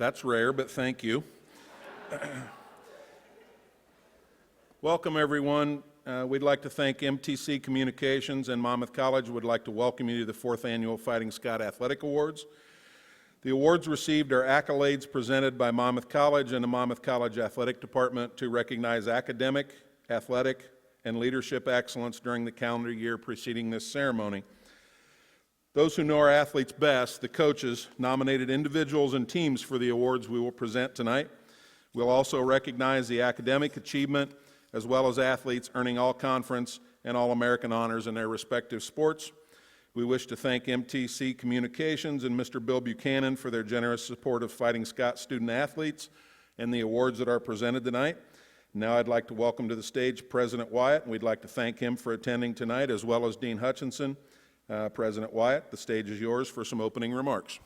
That's rare, but thank you. Welcome, everyone. We'd like to thank MTC Communications and Monmouth College. Would like to welcome you to the 4th Annual Fighting Scott Athletic Awards. The awards received are accolades presented by Monmouth College and the Monmouth College Athletic Department to recognize academic, athletic, and leadership excellence during the calendar year preceding this ceremony. Those who know our athletes best, the coaches, nominated individuals and teams for the awards we will present tonight. We'll also recognize the academic achievement as well as athletes earning all-conference and all-American honors in their respective sports. We wish to thank MTC Communications and Mr. Bill Buchanan for their generous support of Fighting Scott student athletes and the awards that are presented tonight. Now I'd like to welcome to the stage President Wyatt, and we'd like to thank him for attending tonight, as well as Dean Hutchinson. President Wyatt, the stage is yours for some opening remarks.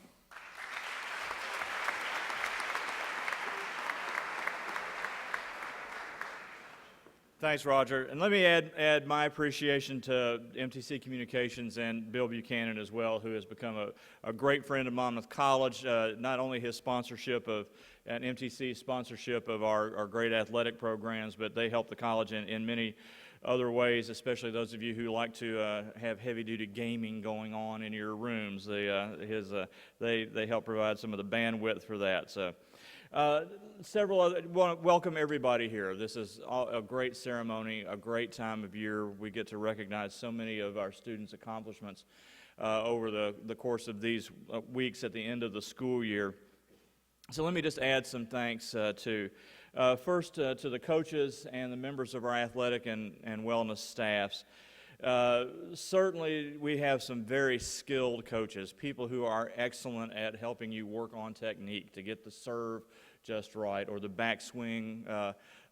Thanks, Roger. And let me add my appreciation to MTC Communications and Bill Buchanan as well, who has become a great friend of Monmouth College. Not only his sponsorship of, and MTC sponsorship of our great athletic programs, but they help the college in many other ways, especially those of you who like to have heavy-duty gaming going on in your rooms. They help provide some of the bandwidth for that. So. Welcome everybody here. This is a great ceremony, a great time of year. We get to recognize so many of our students' accomplishments over the course of these weeks at the end of the school year. So let me just add some thanks first to the coaches and the members of our athletic and wellness staffs. Certainly we have some very skilled coaches, people who are excellent at helping you work on technique to get the serve just right, or the backswing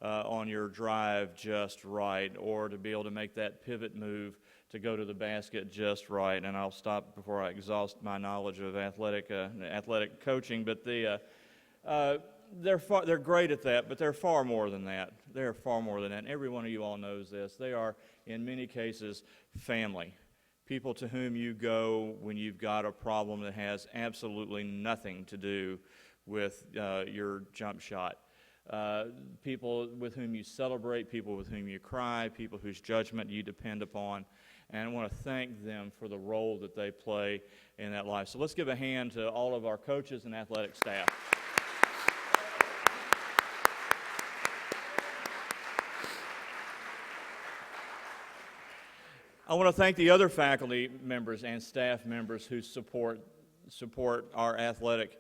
on your drive just right, or to be able to make that pivot move to go to the basket just right. And I'll stop before I exhaust my knowledge of athletic coaching, but they're great at that, but they're far more than that. They're far more than that. And every one of you all knows this. They are, in many cases, family. People to whom you go when you've got a problem that has absolutely nothing to do with your jump shot. People with whom you celebrate, people with whom you cry, people whose judgment you depend upon. And I want to thank them for the role that they play in that life. So let's give a hand to all of our coaches and athletic staff. I want to thank the other faculty members and staff members who support our athletic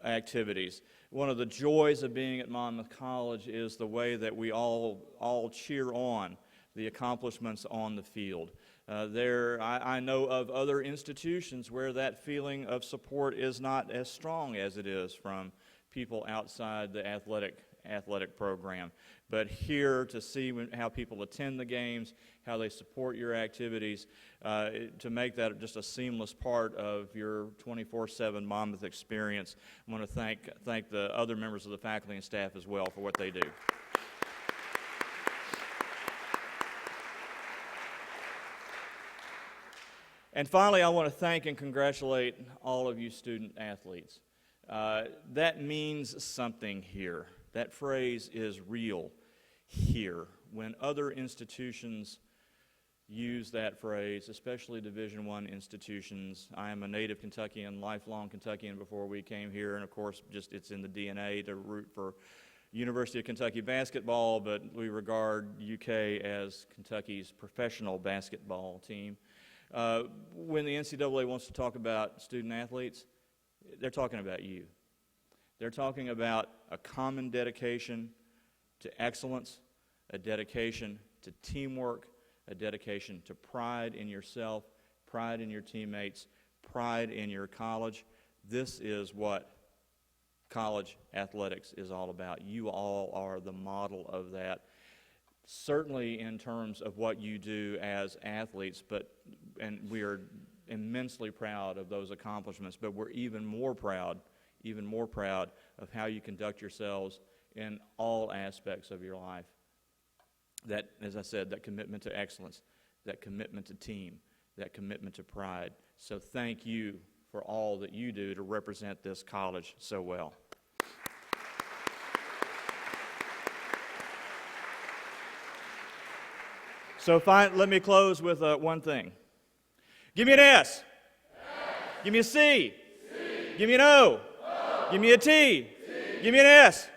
activities. One of the joys of being at Monmouth College is the way that we all cheer on the accomplishments on the field. I know of other institutions where that feeling of support is not as strong as it is from people outside the athletic program. But here, to see how people attend the games, how they support your activities, to make that just a seamless part of your 24/7 Monmouth experience. I want to thank the other members of the faculty and staff as well for what they do. And finally, I want to thank and congratulate all of you student athletes. That means something here. That phrase is real here. When other institutions use that phrase, especially Division I institutions, I am a native Kentuckian, lifelong Kentuckian before we came here, and of course, it's in the DNA to root for University of Kentucky basketball, but we regard UK as Kentucky's professional basketball team. When the NCAA wants to talk about student athletes, they're talking about you. They're talking about a common dedication to excellence, a dedication to teamwork, a dedication to pride in yourself, pride in your teammates, pride in your college. This is what college athletics is all about. You all are the model of that, certainly in terms of what you do as athletes, and we are immensely proud of those accomplishments, but we're even more proud of how you conduct yourselves in all aspects of your life. That, as I said, that commitment to excellence, that commitment to team, that commitment to pride. So thank you for all that you do to represent this college so well. So let me close with one thing. Give me an S. Give me a C. Give me an O. Give me a T. Give me an S.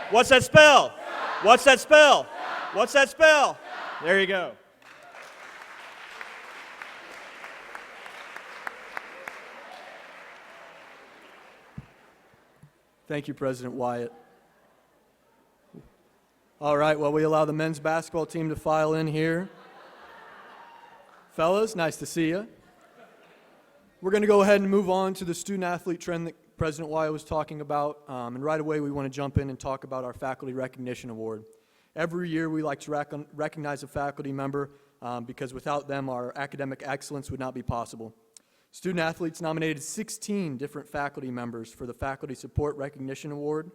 What's that spell? What's that spell? What's that spell? There you go. Thank you, President Wyatt. All right, well, we allow the men's basketball team to file in here. Fellas, nice to see you. We're going to go ahead and move on to the student-athlete trend that President Wyatt was talking about. And right away, we want to jump in and talk about our Faculty Recognition Award. Every year, we like to recognize a faculty member because without them, our academic excellence would not be possible. Student-athletes nominated 16 different faculty members for the Faculty Support Recognition Award.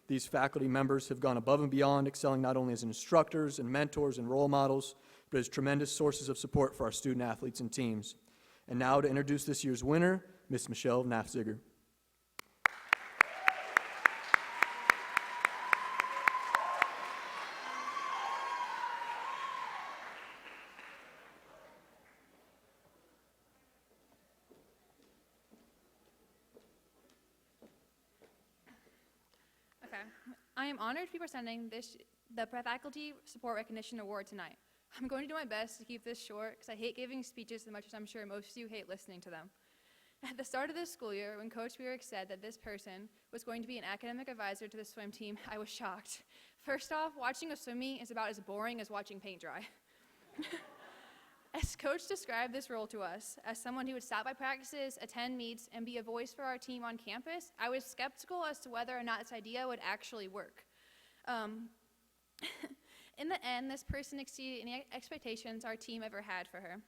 These faculty members have gone above and beyond, excelling not only as instructors and mentors and role models, but as tremendous sources of support for our student-athletes and teams. And now to introduce this year's winner, Ms. Michelle Nafziger. Okay. I am honored to be presenting the Faculty Support Recognition Award tonight. I'm going to do my best to keep this short because I hate giving speeches as much as I'm sure most of you hate listening to them. At the start of this school year, when Coach Burick said that this person was going to be an academic advisor to the swim team, I was shocked. First off, watching a swim meet is about as boring as watching paint dry. As Coach described this role to us, as someone who would stop by practices, attend meets, and be a voice for our team on campus, I was skeptical as to whether or not this idea would actually work. In the end, this person exceeded any expectations our team ever had for her.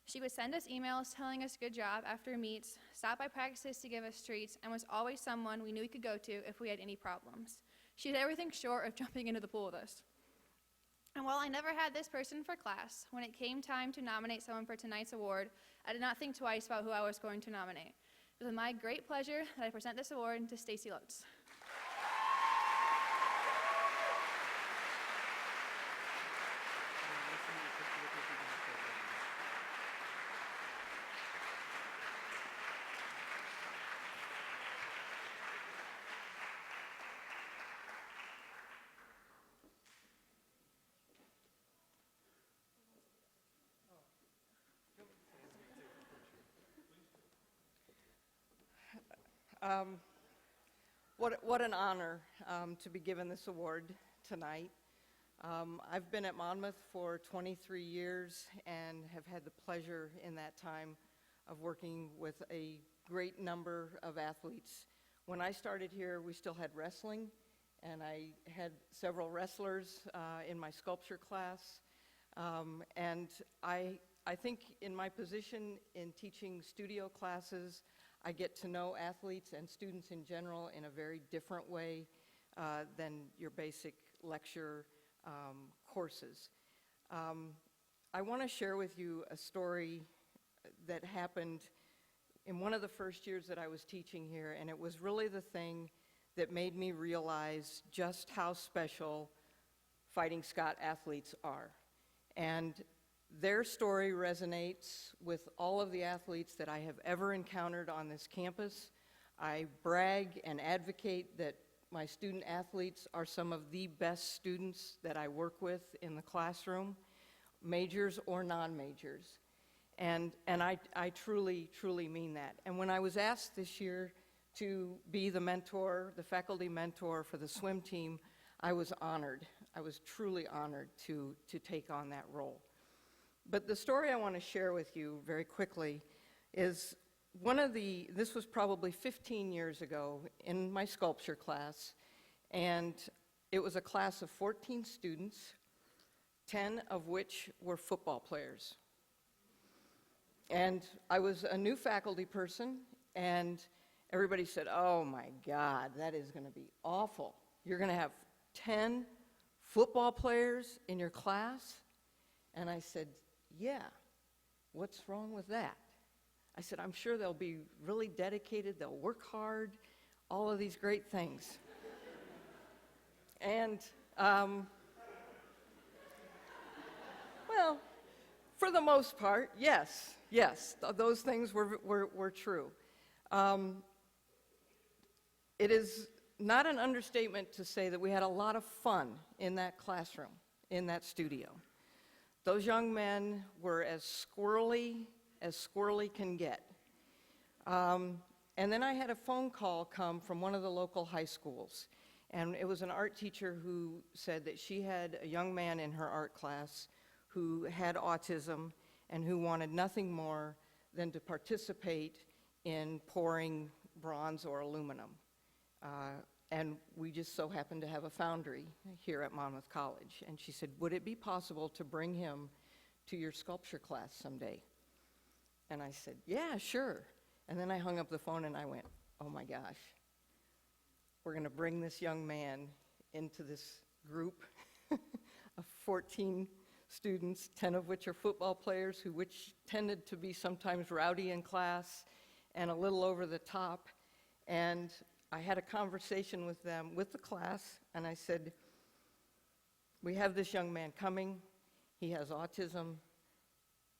She would send us emails telling us good job after meets, stop by practices to give us treats, and was always someone we knew we could go to if we had any problems. She did everything short of jumping into the pool with us. And while I never had this person for class, when it came time to nominate someone for tonight's award, I did not think twice about who I was going to nominate. It was with my great pleasure that I present this award to Stacy Lutz. What an honor to be given this award tonight. I've been at Monmouth for 23 years and have had the pleasure in that time of working with a great number of athletes. When I started here, we still had wrestling, and I had several wrestlers in my sculpture class. And I think in my position in teaching studio classes, I get to know athletes and students in general in a very different way than your basic lecture courses. I want to share with you a story that happened in one of the first years that I was teaching here, and it was really the thing that made me realize just how special Fighting Scott athletes are. And their story resonates with all of the athletes that I have ever encountered on this campus. I brag and advocate that my student athletes are some of the best students that I work with in the classroom, majors or non-majors. And I truly, truly mean that. And when I was asked this year to be the mentor, the faculty mentor for the swim team, I was honored. I was truly honored to take on that role. But the story I want to share with you very quickly is this was probably 15 years ago in my sculpture class, and it was a class of 14 students, 10 of which were football players. And I was a new faculty person, and everybody said, "Oh my God, that is going to be awful. You're going to have 10 football players in your class?" And I said, "Yeah, what's wrong with that?" I said, "I'm sure they'll be really dedicated, they'll work hard, all of these great things." And, well, For the most part, yes, those things were true. It is not an understatement to say that we had a lot of fun in that classroom, in that studio. Those young men were as squirrely can get. And then I had a phone call come from one of the local high schools, and it was an art teacher who said that she had a young man in her art class who had autism and who wanted nothing more than to participate in pouring bronze or aluminum. And we just so happened to have a foundry here at Monmouth College. And she said, would it be possible to bring him to your sculpture class someday? And I said, yeah, sure. And then I hung up the phone and I went, oh my gosh, we're going to bring this young man into this group of 14 students, 10 of which are football players, which tended to be sometimes rowdy in class and a little over the top. And I had a conversation with them, with the class, and I said, we have this young man coming. He has autism.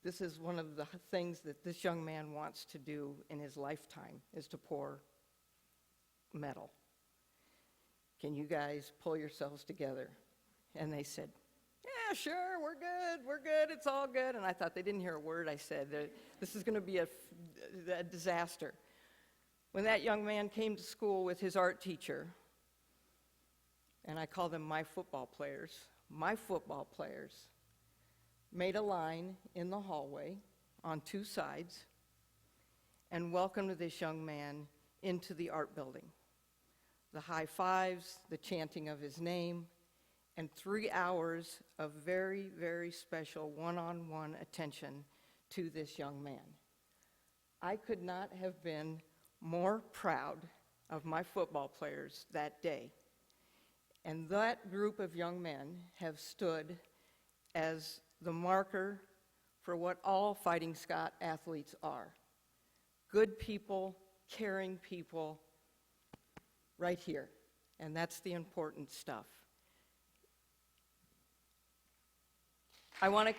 This is one of the things that this young man wants to do in his lifetime, is to pour metal. Can you guys pull yourselves together? And they said, yeah, sure, we're good, it's all good. And I thought they didn't hear a word I said. This is going to be a disaster. When that young man came to school with his art teacher, and I call them my football players made a line in the hallway on two sides and welcomed this young man into the art building. The high fives, the chanting of his name, and 3 hours of very, very special one-on-one attention to this young man. I could not have been more proud of my football players that day. And that group of young men have stood as the marker for what all Fighting Scott athletes are. Good people, caring people, right here. And that's the important stuff. I want to...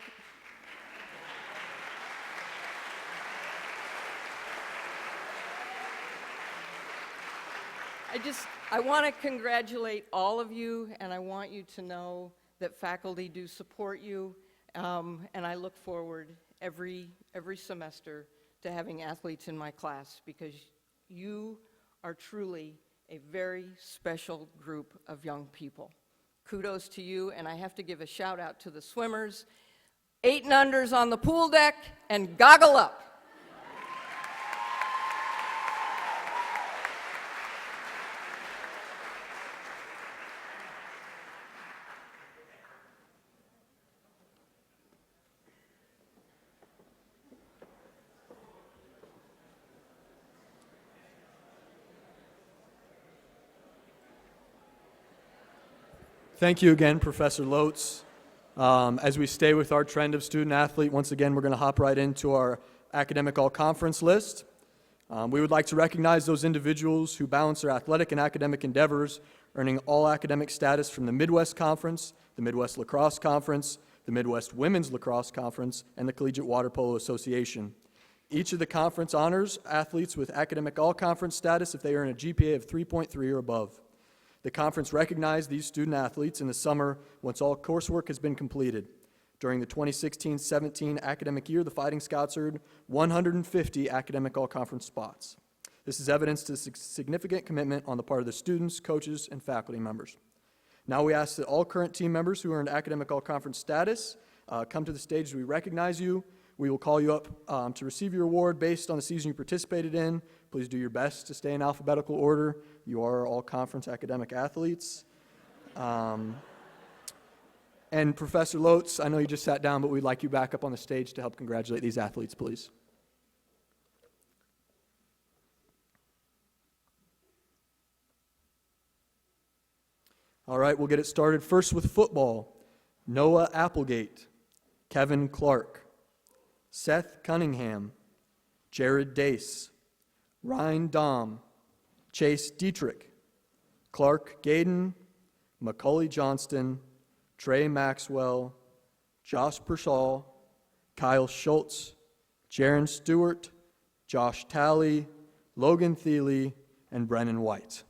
I want to congratulate all of you, and I want you to know that faculty do support you, and I look forward every semester to having athletes in my class, because you are truly a very special group of young people. Kudos to you, and I have to give a shout out to the swimmers. 8 and unders on the pool deck, and goggle up. Thank you again, Professor Lotz. As we stay with our trend of student athlete, once again, we're going to hop right into our academic all-conference list. We would like to recognize those individuals who balance their athletic and academic endeavors, earning all academic status from the Midwest Conference, the Midwest Lacrosse Conference, the Midwest Women's Lacrosse Conference, and the Collegiate Water Polo Association. Each of the conference honors athletes with academic all-conference status if they earn a GPA of 3.3 or above. The conference recognized these student athletes in the summer once all coursework has been completed. During the 2016-17 academic year, the Fighting Scots earned 150 academic all-conference spots. This is evidence to significant commitment on the part of the students, coaches, and faculty members. Now we ask that all current team members who earned academic all-conference status come to the stage as we recognize you. We will call you up to receive your award based on the season you participated in. Please do your best to stay in alphabetical order. You are all conference academic athletes. And Professor Lotz, I know you just sat down, but we'd like you back up on the stage to help congratulate these athletes, please. All right, we'll get it started first with football. Noah Applegate, Kevin Clark, Seth Cunningham, Jared Dace, Ryan Dahm, Chase Dietrich, Clark Gaden, Macaulay Johnston, Trey Maxwell, Josh Pershaw, Kyle Schultz, Jaron Stewart, Josh Talley, Logan Thiele, and Brennan White.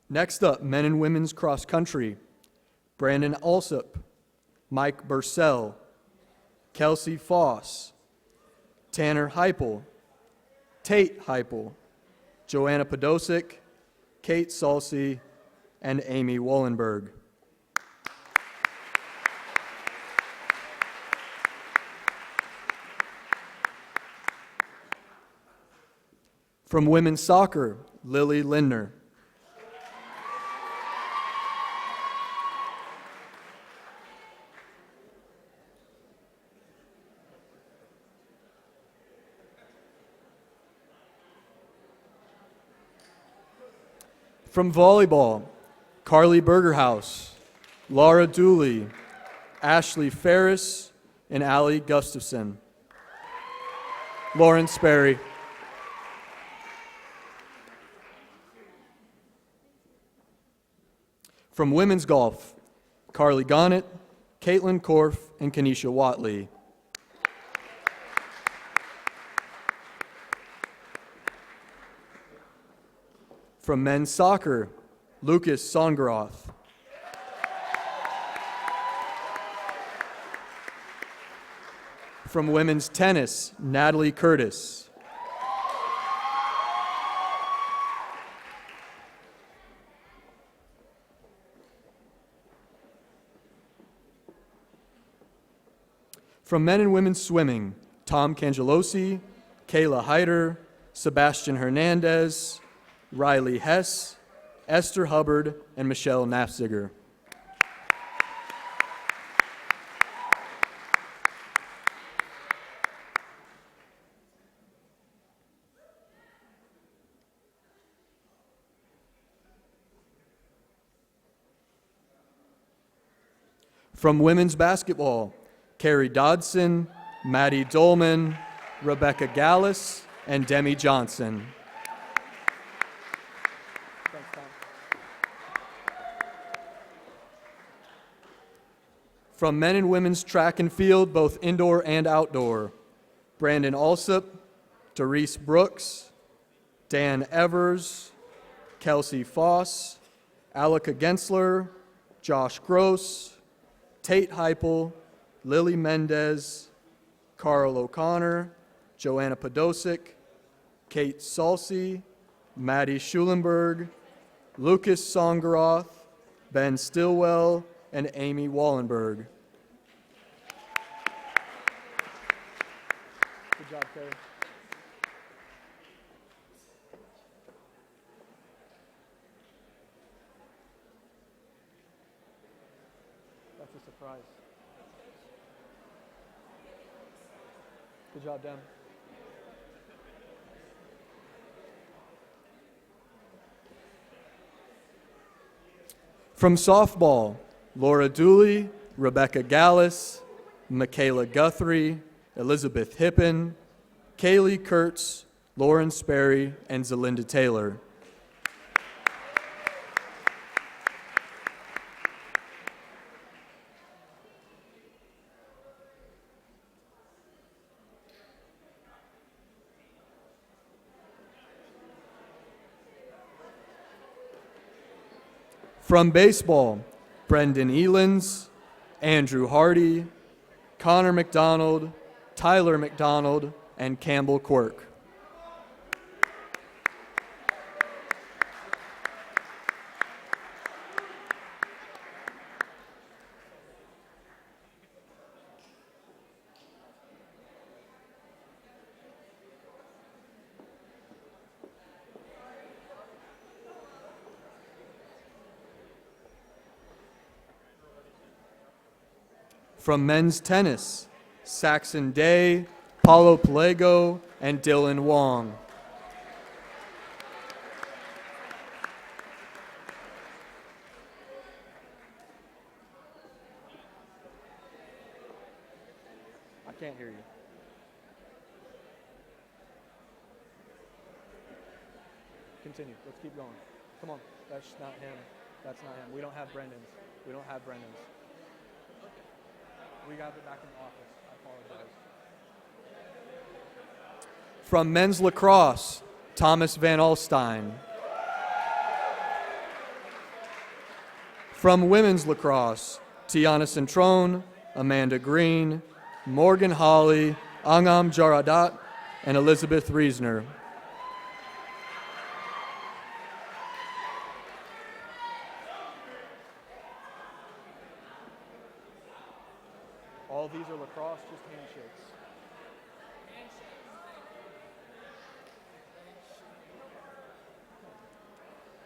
Next up, men and women's cross country. Brandon Alsop, Mike Bursell, Kelsey Foss, Tanner Heipel, Tate Heipel, Joanna Podosic, Kate Salsey, and Amy Wallenberg. From women's soccer, Lily Lindner. From volleyball, Carly Bergerhaus, Laura Dooley, Ashley Ferris, and Allie Gustafson. Lauren Sperry. From women's golf, Carly Gonnett, Caitlin Korf, and Kenesha Watley. From men's soccer, Lucas Songeroth. From women's tennis, Natalie Curtis. From men and women's swimming, Tom Cangelosi, Kayla Hyder, Sebastian Hernandez, Riley Hess, Esther Hubbard, and Michelle Nafziger. From women's basketball, Carrie Dodson, Maddie Dolman, Rebecca Gallus, and Demi Johnson. From men and women's track and field, both indoor and outdoor, Brandon Alsop, Doris Brooks, Dan Evers, Kelsey Foss, Alika Gensler, Josh Gross, Tate Heipel, Lily Mendez, Carl O'Connor, Joanna Podosic, Kate Salsey, Maddie Schulenberg, Lucas Songeroth, Ben Stillwell, and Amy Wallenberg. Good job, Carrie. That's a surprise. Good job, Dem. From softball, Laura Dooley, Rebecca Gallus, Michaela Guthrie, Elizabeth Hippen, Kaylee Kurtz, Lauren Sperry, and Zelinda Taylor. From baseball, Brendan Elens, Andrew Hardy, Connor McDonald, Tyler McDonald, and Campbell Quirk. From men's tennis, Saxon Day, Paulo Pelego, and Dylan Wong. I can't hear you. Continue. Let's keep going. Come on. That's not him. That's not him. We don't have Brendan's. We don't have Brendan's. We got it back in the office. I apologize. From men's lacrosse, Thomas Van Alstyne. From women's lacrosse, Tiana Centrone, Amanda Green, Morgan Hawley, Angam Jaradat, and Elizabeth Reesner. All these are lacrosse, just handshakes.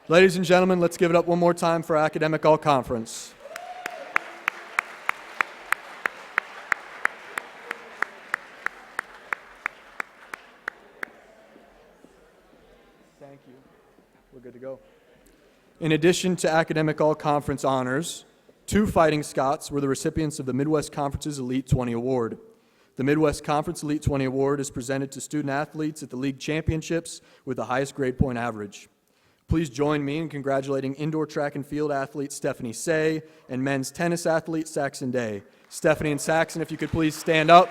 Ladies and gentlemen, let's give it up one more time for Academic All-Conference. Thank you. We're good to go. In addition to Academic All-Conference honors, 2 Fighting Scots were the recipients of the Midwest Conference's Elite 20 Award. The Midwest Conference Elite 20 Award is presented to student athletes at the league championships with the highest grade point average. Please join me in congratulating indoor track and field athlete Stephanie Say and men's tennis athlete Saxon Day. Stephanie and Saxon, if you could please stand up.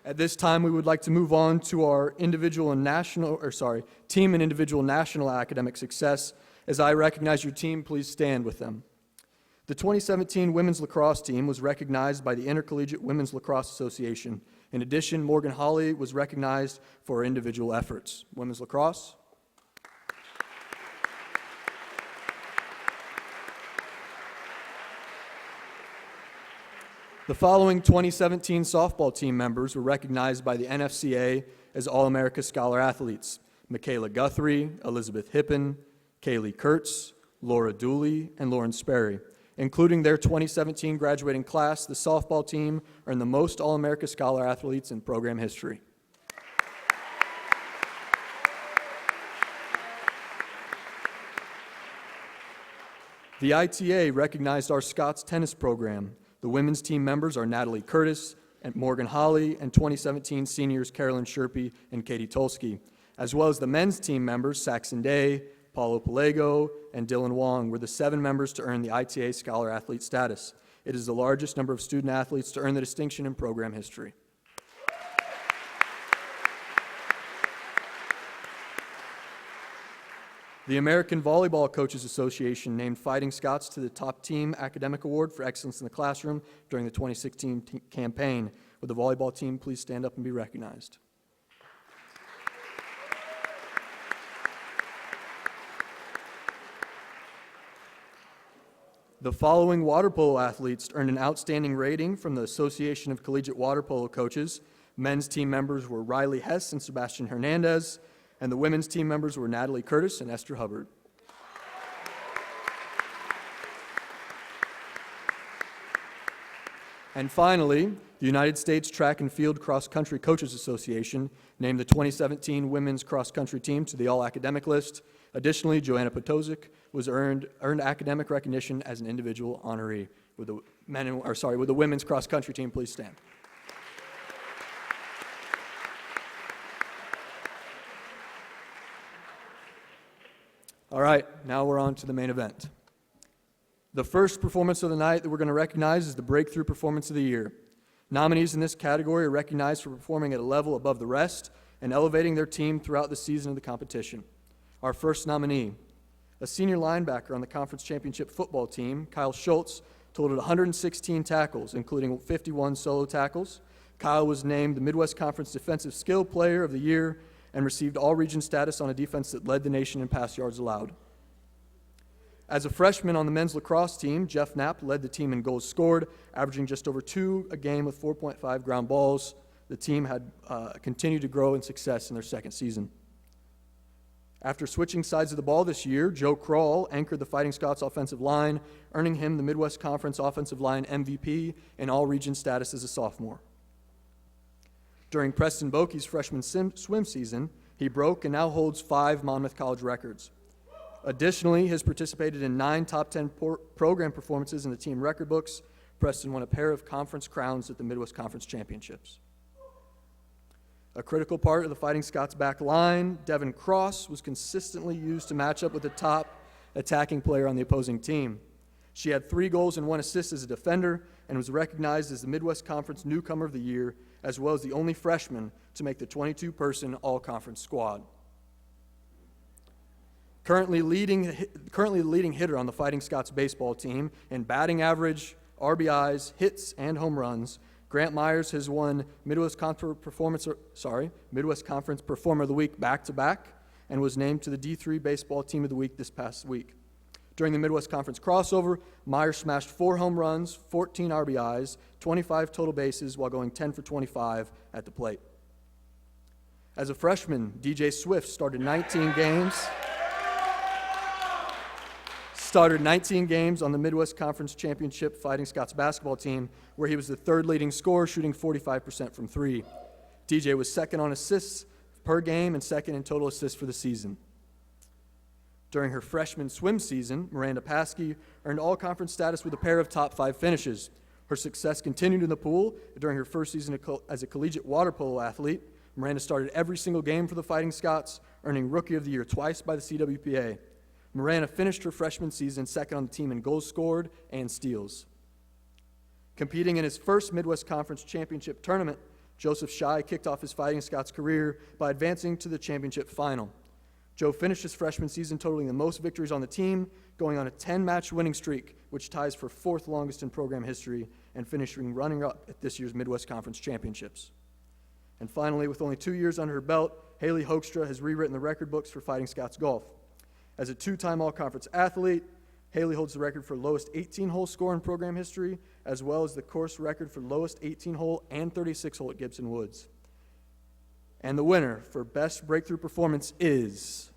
At this time, we would like to move on to our team and individual national academic success. As I recognize your team, please stand with them. The 2017 women's lacrosse team was recognized by the Intercollegiate Women's Lacrosse Association. In addition, Morgan Hawley was recognized for her individual efforts. Women's lacrosse. The following 2017 softball team members were recognized by the NFCA as All-America Scholar Athletes: Michaela Guthrie, Elizabeth Hippen, Kaylee Kurtz, Laura Dooley, and Lauren Sperry. Including their 2017 graduating class, the softball team earned the most All-America Scholar Athletes in program history. The ITA recognized our Scots tennis program. The women's team members are Natalie Curtis and Morgan Hawley, and 2017 seniors Carolyn Sherpy and Katie Tolsky, as well as the men's team members Saxon Day, Paulo Palego, and Dylan Wong were the 7 members to earn the ITA Scholar Athlete status. It is the largest number of student athletes to earn the distinction in program history. The American Volleyball Coaches Association named Fighting Scots to the Top Team Academic Award for Excellence in the Classroom during the 2016 campaign. Would the volleyball team please stand up and be recognized? The following water polo athletes earned an outstanding rating from the Association of Collegiate Water Polo Coaches. Men's team members were Riley Hess and Sebastian Hernandez, and the women's team members were Natalie Curtis and Esther Hubbard. And finally, the United States Track and Field Cross Country Coaches Association named the 2017 women's cross country team to the all-academic list. Additionally, Joanna Potozik was earned academic recognition as an individual honoree. Would the women's cross country team please stand? All right, now we're on to the main event. The first performance of the night that we're going to recognize is the Breakthrough Performance of the Year. Nominees in this category are recognized for performing at a level above the rest and elevating their team throughout the season of the competition. Our first nominee, a senior linebacker on the conference championship football team, Kyle Schultz, totaled 116 tackles, including 51 solo tackles. Kyle was named the Midwest Conference Defensive Skill Player of the Year and received all-region status on a defense that led the nation in pass yards allowed. As a freshman on the men's lacrosse team, Jeff Knapp led the team in goals scored, averaging just over 2 a game with 4.5 ground balls. The team had continued to grow in success in their second season. After switching sides of the ball this year, Joe Kroll anchored the Fighting Scots offensive line, earning him the Midwest Conference Offensive Line MVP and all-region status as a sophomore. During Preston Bokey's freshman swim season, he broke and now holds 5 Monmouth College records. Additionally, he has participated in 9 top 10 program performances in the team record books, Preston won a pair of conference crowns at the Midwest Conference Championships. A critical part of the Fighting Scots back line, Devin Cross was consistently used to match up with the top attacking player on the opposing team. She had 3 goals and 1 assist as a defender and was recognized as the Midwest Conference Newcomer of the Year, as well as the only freshman to make the 22-person all-conference squad. Currently the leading hitter on the Fighting Scots baseball team in batting average, RBIs, hits, and home runs, Grant Myers has won Midwest Conference Performer of the Week back-to-back and was named to the D3 Baseball Team of the Week this past week. During the Midwest Conference crossover, Myers smashed 4 home runs, 14 RBIs, 25 total bases while going 10 for 25 at the plate. As a freshman, DJ Swift started 19 games on the Midwest Conference Championship Fighting Scots basketball team, where he was the 3rd leading scorer, shooting 45% from 3. DJ was 2nd on assists per game and 2nd in total assists for the season. During her freshman swim season, Miranda Paskey earned all-conference status with a pair of top 5 finishes. Her success continued in the pool. During her first season as a collegiate water polo athlete, Miranda started every single game for the Fighting Scots, earning Rookie of the Year twice by the CWPA. Miranda finished her freshman season 2nd on the team in goals scored and steals. Competing in his first Midwest Conference Championship tournament, Joseph Schei kicked off his Fighting Scots career by advancing to the championship final. Joe finished his freshman season totaling the most victories on the team, going on a 10-match winning streak, which ties for 4th longest in program history, and finishing runner-up at this year's Midwest Conference Championships. And finally, with only 2 years under her belt, Haley Hoekstra has rewritten the record books for Fighting Scots golf. As a 2-time all-conference athlete, Haley holds the record for lowest 18-hole score in program history, as well as the course record for lowest 18-hole and 36-hole at Gibson Woods. And the winner for Best Breakthrough Performance is...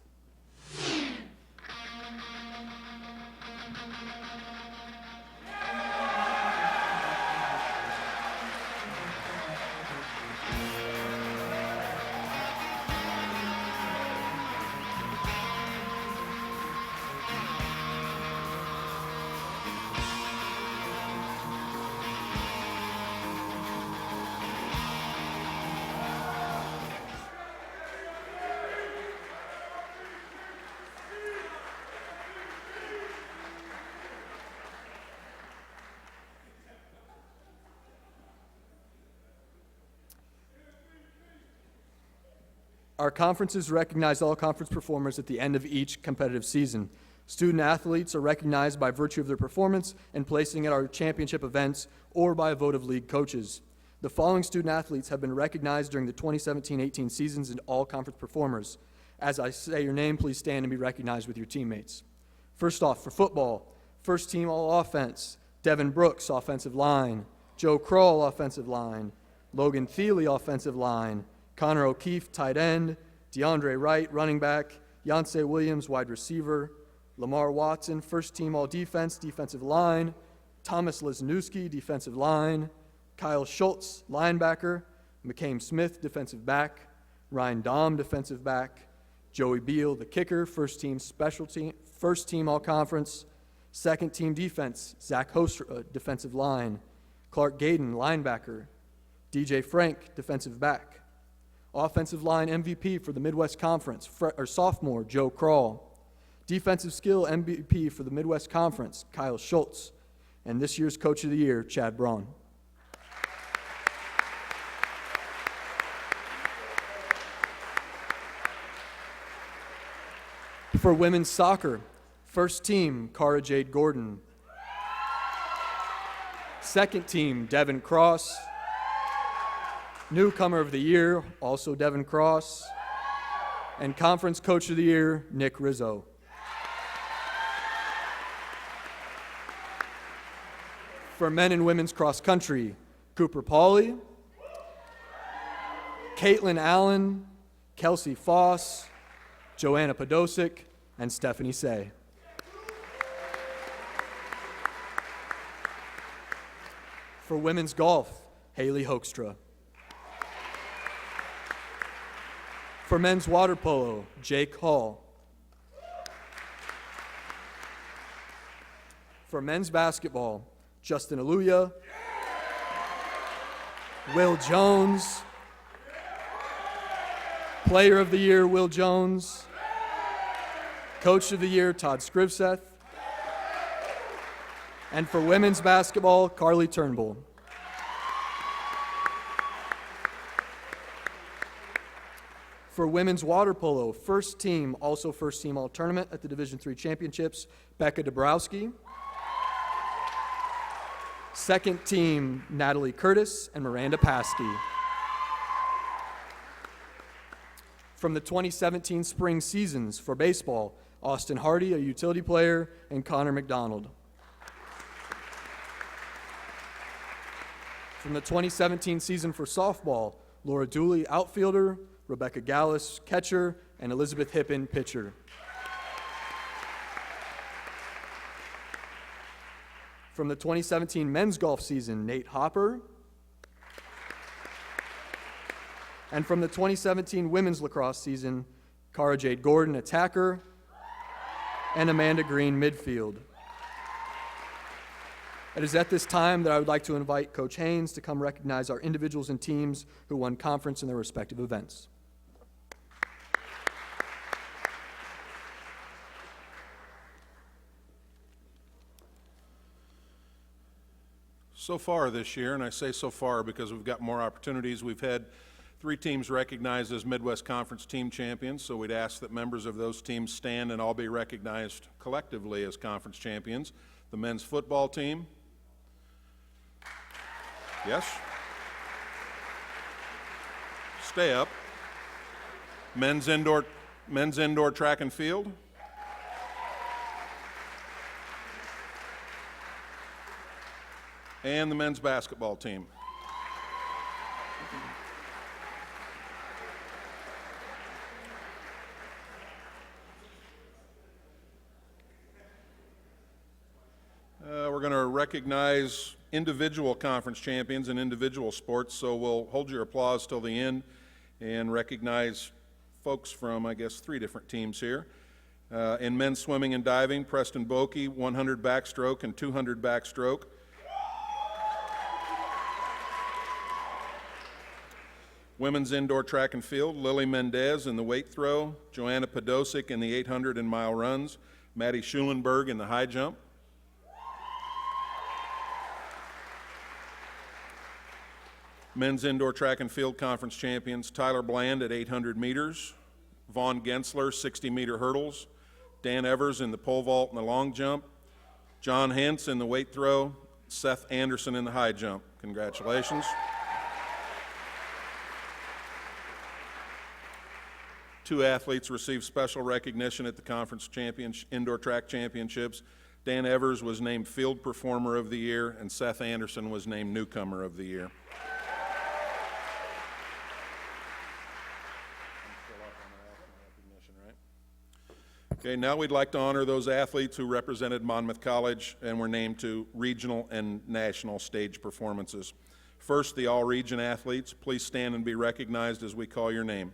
Our conferences recognize all conference performers at the end of each competitive season. Student athletes are recognized by virtue of their performance and placing at our championship events or by a vote of league coaches. The following student athletes have been recognized during the 2017-18 seasons and all conference performers. As I say your name, please stand and be recognized with your teammates. First off, for football, first team all offense, Devin Brooks, offensive line, Joe Kroll, offensive line, Logan Thiele, offensive line, Connor O'Keefe, tight end, DeAndre Wright, running back, Yancey Williams, wide receiver, Lamar Watson, first team all defense, defensive line, Thomas Lesniewski, defensive line, Kyle Schultz, linebacker, McCabe Smith, defensive back, Ryan Dahm, defensive back, Joey Beal, the kicker, first team all conference, second team defense, Zach Hostra, defensive line, Clark Gaden, linebacker, DJ Frank, defensive back. Offensive line MVP for the Midwest Conference, sophomore Joe Kroll. Defensive skill MVP for the Midwest Conference, Kyle Schultz. And this year's Coach of the Year, Chad Braun. For women's soccer, first team, Cara Jade Gordon. Second team, Devin Cross. Newcomer of the Year, also Devin Cross. And Conference Coach of the Year, Nick Rizzo. For men and women's cross country, Cooper Pauley, Caitlin Allen, Kelsey Foss, Joanna Podosic, and Stephanie Say. For women's golf, Haley Hoekstra. For men's water polo, Jake Hall. For men's basketball, Justin Aluya, Will Jones, Player of the Year, Will Jones, Coach of the Year, Todd Scrivseth, and for women's basketball, Carly Turnbull. For women's water polo, first team, also first team all tournament at the Division III Championships, Becca Dabrowski. Second team, Natalie Curtis and Miranda Paskey. From the 2017 spring seasons for baseball, Austin Hardy, a utility player, and Connor McDonald. From the 2017 season for softball, Laura Dooley, outfielder, Rebecca Gallus, catcher, and Elizabeth Hippen, pitcher. From the 2017 men's golf season, Nate Hopper. And from the 2017 women's lacrosse season, Cara Jade Gordon, attacker, and Amanda Green, midfield. It is at this time that I would like to invite Coach Haynes to come recognize our individuals and teams who won conference in their respective events. So far this year, and I say so far because we've got more opportunities, we've had 3 teams recognized as Midwest Conference team champions, so we'd ask that members of those teams stand and all be recognized collectively as conference champions. The men's football team. Yes? Stay up. Men's indoor track and field. And the men's basketball team. We're going to recognize individual conference champions in individual sports, so we'll hold your applause till the end and recognize folks from, I guess, 3 different teams here. In men's swimming and diving, Preston Bokey, 100 backstroke and 200 backstroke. Women's indoor track and field, Lily Mendez in the weight throw, Joanna Podosic in the 800 and mile runs, Maddie Schulenberg in the high jump. Men's indoor track and field conference champions, Tyler Bland at 800 meters, Vaughn Gensler, 60-meter hurdles, Dan Evers in the pole vault and the long jump, John Hentz in the weight throw, Seth Anderson in the high jump. Congratulations. 2 athletes received special recognition at the conference indoor track championships. Dan Evers was named Field Performer of the Year, and Seth Anderson was named Newcomer of the Year. Okay, now we'd like to honor those athletes who represented Monmouth College and were named to regional and national stage performances. First, the all-region athletes. Please stand and be recognized as we call your name.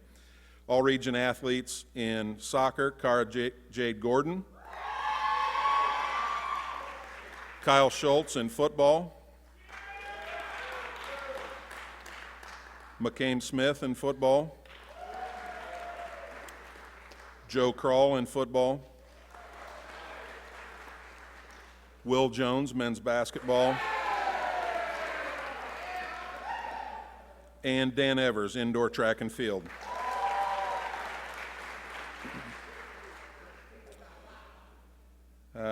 All-region athletes in soccer, Cara Jade Gordon. Kyle Schultz in football. McCain Smith in football. Joe Kroll in football. Will Jones, men's basketball. And Dan Evers, indoor track and field.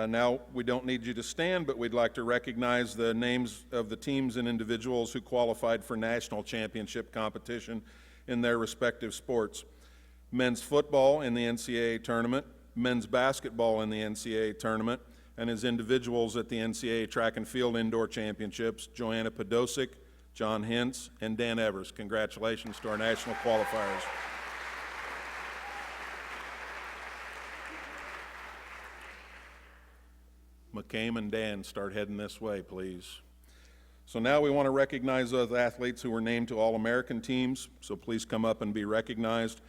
Now, we don't need you to stand, but we'd like to recognize the names of the teams and individuals who qualified for national championship competition in their respective sports. Men's football in the NCAA tournament, men's basketball in the NCAA tournament, and as individuals at the NCAA track and field indoor championships, Joanna Podosic, John Hentz, and Dan Evers. Congratulations to our national qualifiers. McCain and Dan, start heading this way, please. So now we want to recognize those athletes who were named to All-American teams, so please come up and be recognized.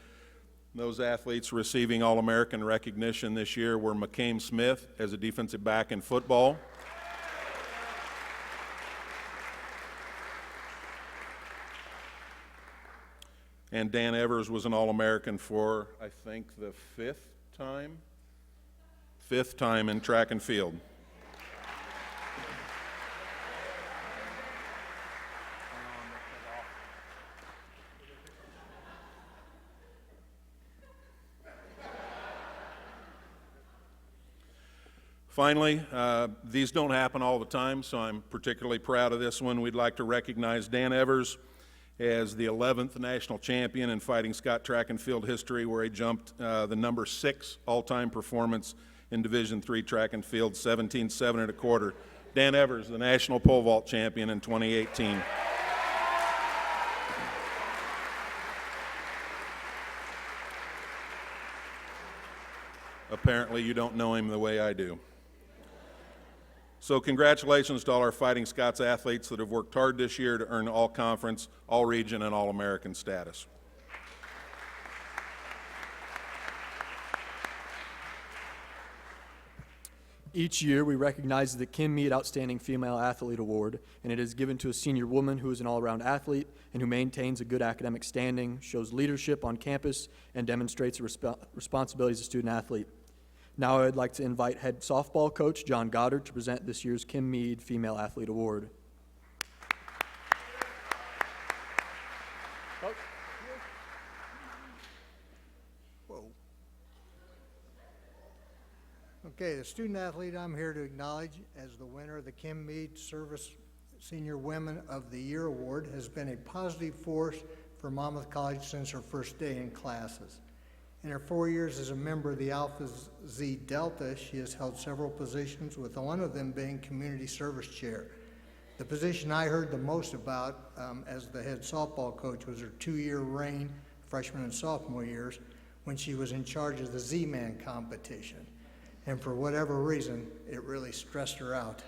Those athletes receiving All-American recognition this year were McCain Smith as a defensive back in football, And Dan Evers was an All-American for, I think, the fifth time in track and field. Finally, these don't happen all the time, so I'm particularly proud of this one. We'd like to recognize Dan Evers as the 11th national champion in Fighting Scott track and field history, where he jumped the number 6 all-time performance in Division III track and field, 17.7 1/4. Dan Evers, the national pole vault champion in 2018. Apparently you don't know him the way I do. So congratulations to all our Fighting Scots athletes that have worked hard this year to earn all-conference, all-region, and all-American status. Each year, we recognize the Kim Mead Outstanding Female Athlete Award, and it is given to a senior woman who is an all-around athlete and who maintains a good academic standing, shows leadership on campus, and demonstrates the responsibilities of a student athlete. Now I'd like to invite head softball coach John Goddard to present this year's Kim Mead Female Athlete Award. Whoa. Okay, the student athlete I'm here to acknowledge as the winner of the Kim Mead Service Senior Women of the Year Award has been a positive force for Monmouth College since her first day in classes. In her 4 years as a member of the Alpha Xi Delta, she has held several positions, with one of them being Community Service Chair. The position I heard the most about as the head softball coach was her 2-year reign, freshman and sophomore years, when she was in charge of the Z-Man competition. And for whatever reason, it really stressed her out.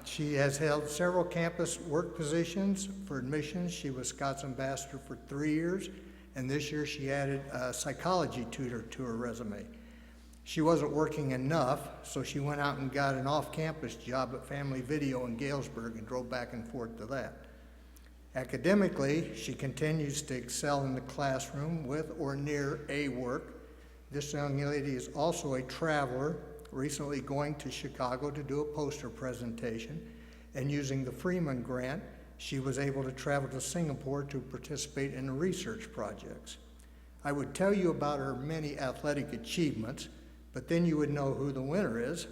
She has held several campus work positions. For admissions, she was Scots Ambassador for 3 years, and this year she added a psychology tutor to her resume. She wasn't working enough, so she went out and got an off-campus job at Family Video in Galesburg and drove back and forth to that. Academically, she continues to excel in the classroom with or near A work. This young lady is also a traveler, recently going to Chicago to do a poster presentation, and using the Freeman Grant, she was able to travel to Singapore to participate in research projects. I would tell you about her many athletic achievements, but then you would know who the winner is.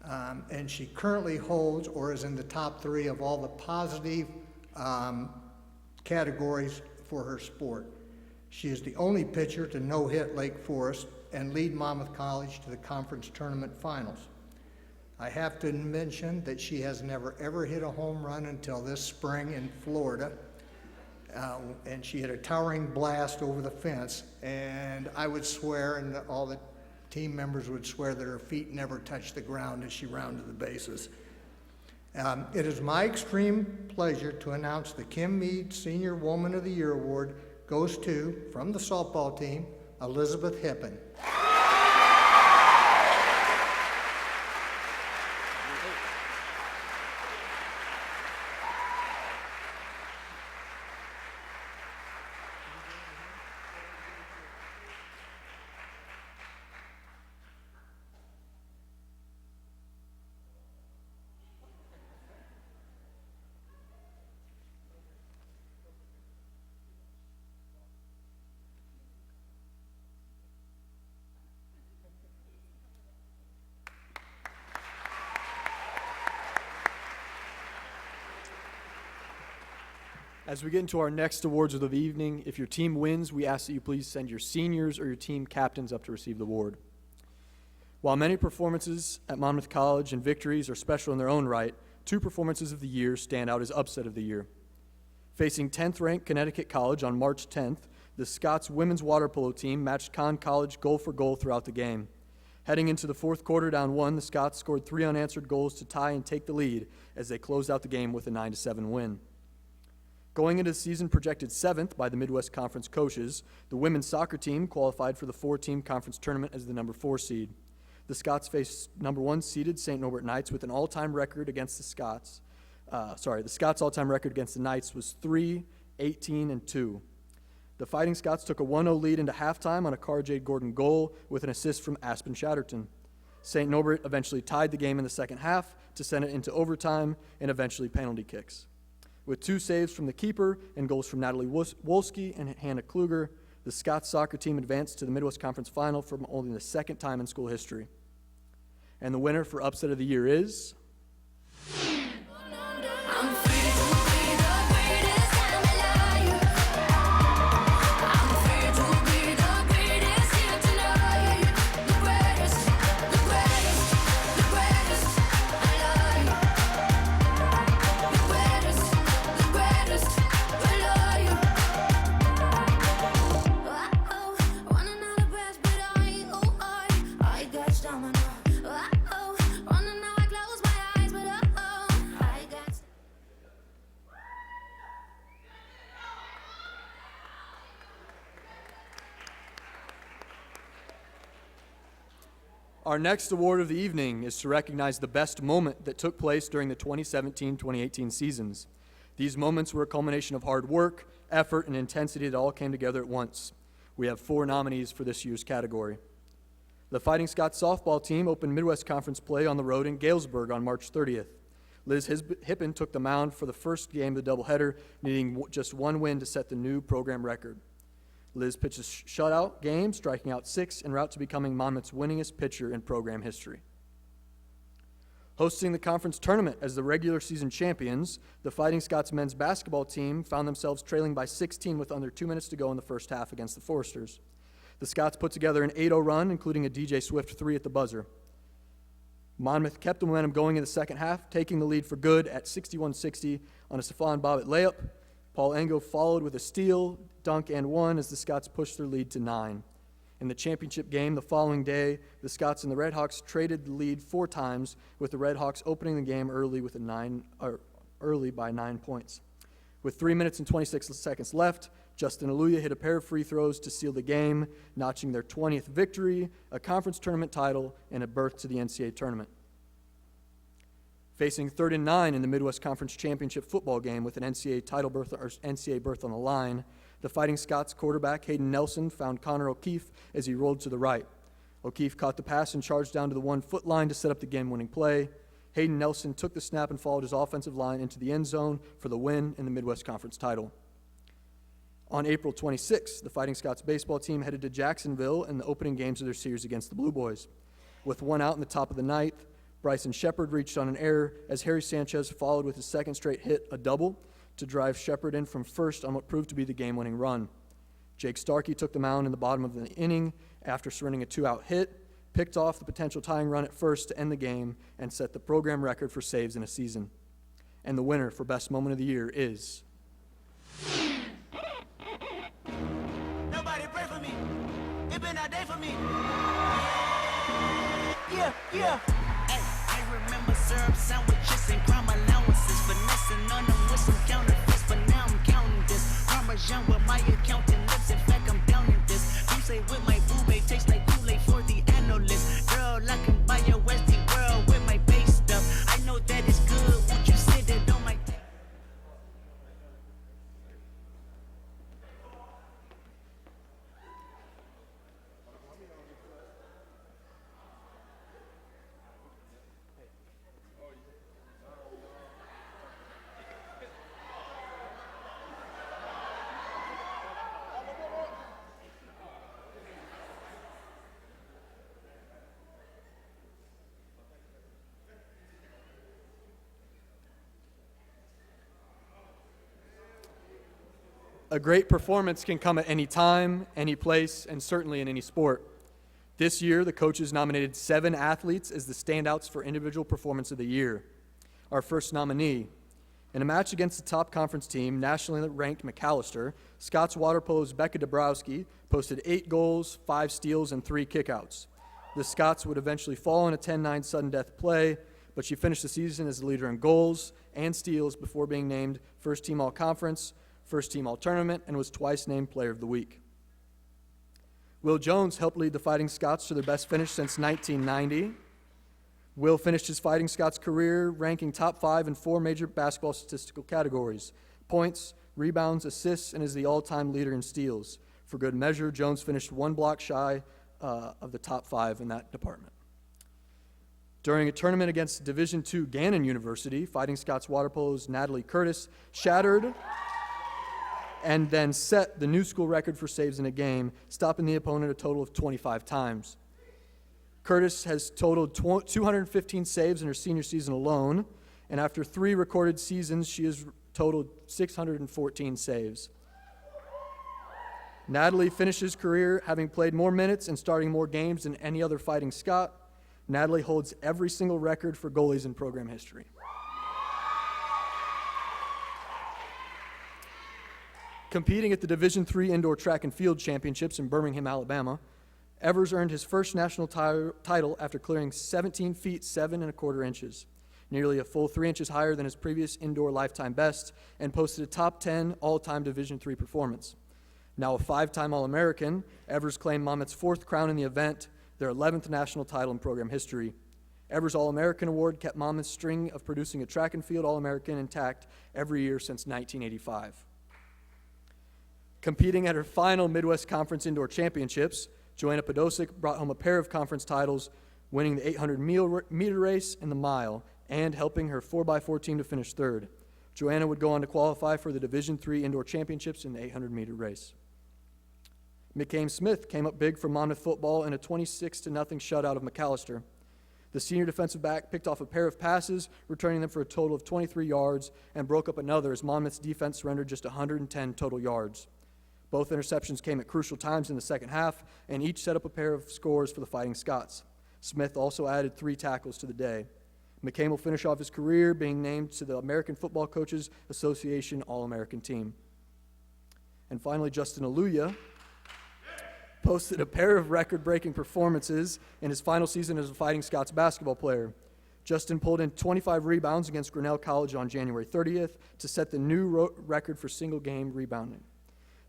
And she currently holds or is in the top 3 of all the positive categories for her sport. She is the only pitcher to no-hit Lake Forest and lead Monmouth College to the conference tournament finals. I have to mention that she has never ever hit a home run until this spring in Florida, and she hit a towering blast over the fence, and I would swear, and all the team members would swear, that her feet never touched the ground as she rounded the bases. It is my extreme pleasure to announce the Kim Mead Senior Woman of the Year Award goes to, from the softball team, Elizabeth Hippen. As we get into our next awards of the evening, if your team wins, we ask that you please send your seniors or your team captains up to receive the award. While many performances at Monmouth College and victories are special in their own right, 2 performances of the year stand out as upset of the year. Facing 10th-ranked Connecticut College on March 10th, the Scots women's water polo team matched Conn College goal for goal throughout the game. Heading into the 4th quarter down 1, the Scots scored 3 unanswered goals to tie and take the lead as they closed out the game with a 9-7 win. Going into the season projected 7th by the Midwest Conference coaches, the women's soccer team qualified for the 4-team conference tournament as the number 4 seed. The Scots faced number 1 seeded St. Norbert Knights with an all-time record against the Scots. The Scots' all-time record against the Knights was 3 18-2. The Fighting Scots took a 1-0 lead into halftime on a Cara Jade Gordon goal with an assist from Aspen Chatterton. St. Norbert eventually tied the game in the second half to send it into overtime and eventually penalty kicks. With 2 saves from the keeper and goals from Natalie Wolski and Hannah Kluger, the Scots soccer team advanced to the Midwest Conference Final for only the second time in school history. And the winner for Upset of the Year is... I'm free to be the greatest, I'm alive. I'm free to be the greatest here tonight. The greatest, the greatest, the greatest, alive. The greatest, alive. Oh, running out of breath, but I got stamina. Oh, running now I close my eyes, but I got. Our next award of the evening is to recognize the best moment that took place during the 2017-2018 seasons. These moments were a culmination of hard work, effort, and intensity that all came together at once. We have 4 nominees for this year's category. The Fighting Scots softball team opened Midwest Conference play on the road in Galesburg on March 30th. Liz Hippen took the mound for the first game of the doubleheader, needing just 1 win to set the new program record. Liz pitched a shutout game, striking out 6, en route to becoming Monmouth's winningest pitcher in program history. Hosting the conference tournament as the regular season champions, the Fighting Scots men's basketball team found themselves trailing by 16 with under 2 minutes to go in the first half against the Foresters. The Scots put together an 8-0 run, including a DJ Swift 3 at the buzzer. Monmouth kept the momentum going in the second half, taking the lead for good at 61-60 on a Stefan Bobbitt layup. Paul Engo followed with a steal, dunk, and 1 as the Scots pushed their lead to 9. In the championship game the following day, the Scots and the Redhawks traded the lead 4 times, with the Redhawks opening the game early by 9 points. With 3 minutes and 26 seconds left, Justin Aluya hit a pair of free throws to seal the game, notching their 20th victory, a conference tournament title, and a berth to the NCAA tournament. Facing 3rd and 9 in the Midwest Conference Championship football game with an NCAA berth on the line, the Fighting Scots quarterback Hayden Nelson found Connor O'Keefe as he rolled to the right. O'Keefe caught the pass and charged down to the 1-foot line to set up the game-winning play. Hayden Nelson took the snap and followed his offensive line into the end zone for the win in the Midwest Conference title. On April 26, the Fighting Scots baseball team headed to Jacksonville in the opening games of their series against the Blue Boys. With 1 out in the top of the 9th, Bryson Shepard reached on an error as Harry Sanchez followed with his second straight hit, a double, to drive Shepard in from first on what proved to be the game-winning run. Jake Starkey took the mound in the bottom of the inning after surrendering a 2-out hit, picked off the potential tying run at first to end the game, and set the program record for saves in a season. And the winner for Best Moment of the Year is... Nobody pray for me. It been a day for me. Yeah. Hey, I remember syrup sandwiches and crime allowances, finessing on them with some counterfeits, but now I'm counting this. Parmesan with my accountant lips, in fact I'm down in this. You say with my boo babe tastes like Kool-Aid for the analyst. Girl, I can buy your Westie world with my base stuff. I know that it's good. Won't you sit it on my A great performance can come at any time, any place, and certainly in any sport. This year, the coaches nominated 7 athletes as the standouts for individual performance of the year. Our first nominee. In a match against the top conference team, nationally ranked McAllister, Scots water polo's Becca Dabrowski posted 8 goals, 5 steals, and 3 kickouts. The Scots would eventually fall in a 10-9 sudden death play, but she finished the season as the leader in goals and steals before being named First Team All-Conference, First Team All-Tournament, and was twice named Player of the Week. Will Jones helped lead the Fighting Scots to their best finish since 1990. Will finished his Fighting Scots career ranking top 5 in 4 major basketball statistical categories: points, rebounds, assists, and is the all-time leader in steals. For good measure, Jones finished one block shy of the top 5 in that department. During a tournament against Division II Gannon University, Fighting Scots water polo's Natalie Curtis shattered and then set the new school record for saves in a game, stopping the opponent a total of 25 times. Curtis has totaled 215 saves in her senior season alone, and after 3 recorded seasons, she has totaled 614 saves. Natalie finishes career having played more minutes and starting more games than any other Fighting Scot. Natalie holds every single record for goalies in program history. Competing at the Division III Indoor Track and Field Championships in Birmingham, Alabama, Evers earned his first national title after clearing 17 feet 7 1/4 inches, nearly a full 3 inches higher than his previous indoor lifetime best, and posted a top 10 all-time Division III performance. Now a 5-time All-American, Evers claimed Monmouth's 4th crown in the event, their 11th national title in program history. Evers' All-American Award kept Monmouth's string of producing a track and field All-American intact every year since 1985. Competing at her final Midwest Conference Indoor Championships, Joanna Podosic brought home a pair of conference titles, winning the 800-meter race and the mile, and helping her 4x4 team to finish 3rd. Joanna would go on to qualify for the Division III Indoor Championships in the 800-meter race. McCain Smith came up big for Monmouth football in a 26-0 shutout of McAllister. The senior defensive back picked off a pair of passes, returning them for a total of 23 yards, and broke up another as Monmouth's defense surrendered just 110 total yards. Both interceptions came at crucial times in the second half, and each set up a pair of scores for the Fighting Scots. Smith also added 3 tackles to the day. McCain will finish off his career being named to the American Football Coaches Association All-American team. And finally, Justin Aluya posted a pair of record-breaking performances in his final season as a Fighting Scots basketball player. Justin pulled in 25 rebounds against Grinnell College on January 30th to set the new record for single-game rebounding.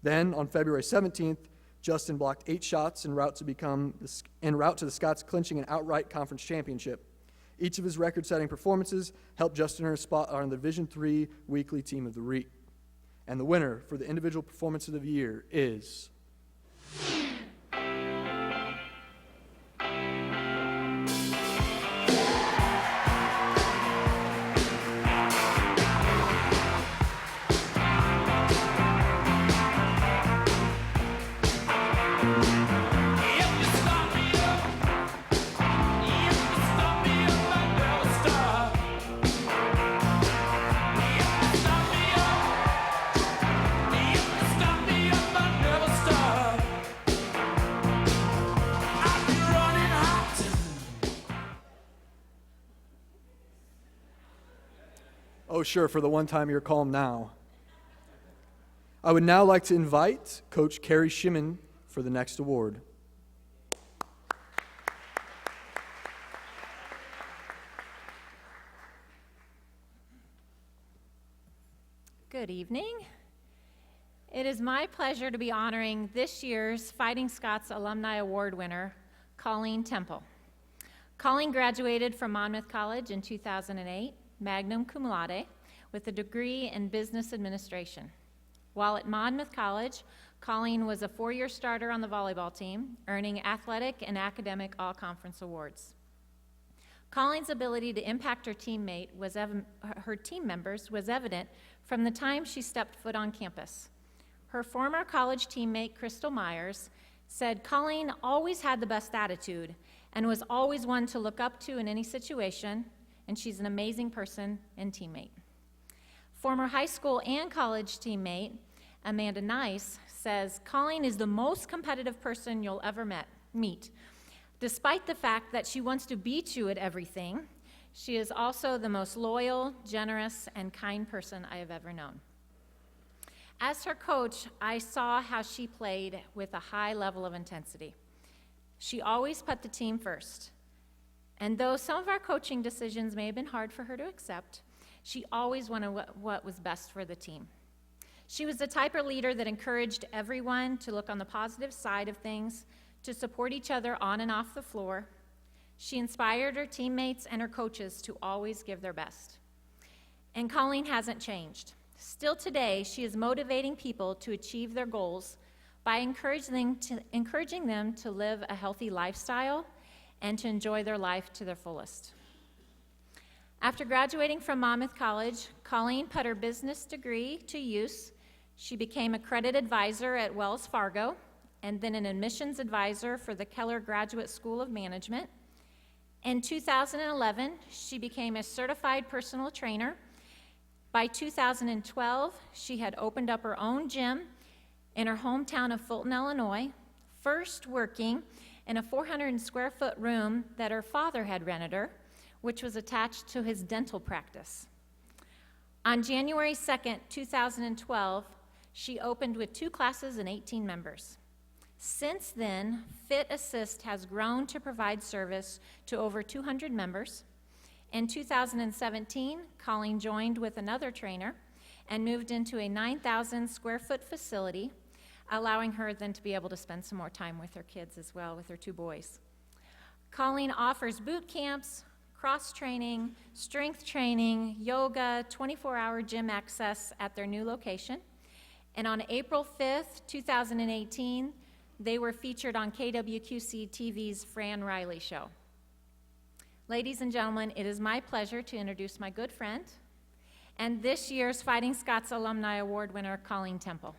Then, on February 17th, Justin blocked 8 shots en route to the Scots clinching an outright conference championship. Each of his record-setting performances helped Justin earn a spot on the Division III Weekly Team of the Week. And the winner for the individual performance of the year is... Oh, sure, for the one time you're calm now. I would now like to invite Coach Carrie Shimon for the next award. Good evening. It is my pleasure to be honoring this year's Fighting Scots Alumni Award winner, Colleen Temple. Colleen graduated from Monmouth College in 2008, magna cum laude, with a degree in business administration. While at Monmouth College, Colleen was a 4-year starter on the volleyball team, earning athletic and academic all-conference awards. Colleen's ability to impact her team members was evident from the time she stepped foot on campus. Her former college teammate, Crystal Myers, said Colleen always had the best attitude and was always one to look up to in any situation, and she's an amazing person and teammate. Former high school and college teammate, Amanda Nice, says Colleen is the most competitive person you'll ever meet. Despite the fact that she wants to beat you at everything, she is also the most loyal, generous, and kind person I have ever known. As her coach, I saw how she played with a high level of intensity. She always put the team first. And though some of our coaching decisions may have been hard for her to accept, she always wanted what was best for the team. She was the type of leader that encouraged everyone to look on the positive side of things, to support each other on and off the floor. She inspired her teammates and her coaches to always give their best. And Colleen hasn't changed. Still today, she is motivating people to achieve their goals by encouraging them to live a healthy lifestyle and to enjoy their life to their fullest. After graduating from Monmouth College, Colleen put her business degree to use. She became a credit advisor at Wells Fargo and then an admissions advisor for the Keller Graduate School of Management. In 2011, she became a certified personal trainer. By 2012, she had opened up her own gym in her hometown of Fulton, Illinois, first working in a 400 square foot room that her father had rented her, which was attached to his dental practice. On January 2nd, 2012, she opened with 2 classes and 18 members. Since then, Fit Assist has grown to provide service to over 200 members. In 2017, Colleen joined with another trainer and moved into a 9,000 square foot facility, allowing her then to be able to spend some more time with her kids as well, with her 2 boys. Colleen offers boot camps, cross training, strength training, yoga, 24-hour gym access at their new location. And on April 5th, 2018, they were featured on KWQC TV's Fran Riley Show. Ladies and gentlemen, it is my pleasure to introduce my good friend and this year's Fighting Scots Alumni Award winner, Colleen Temple.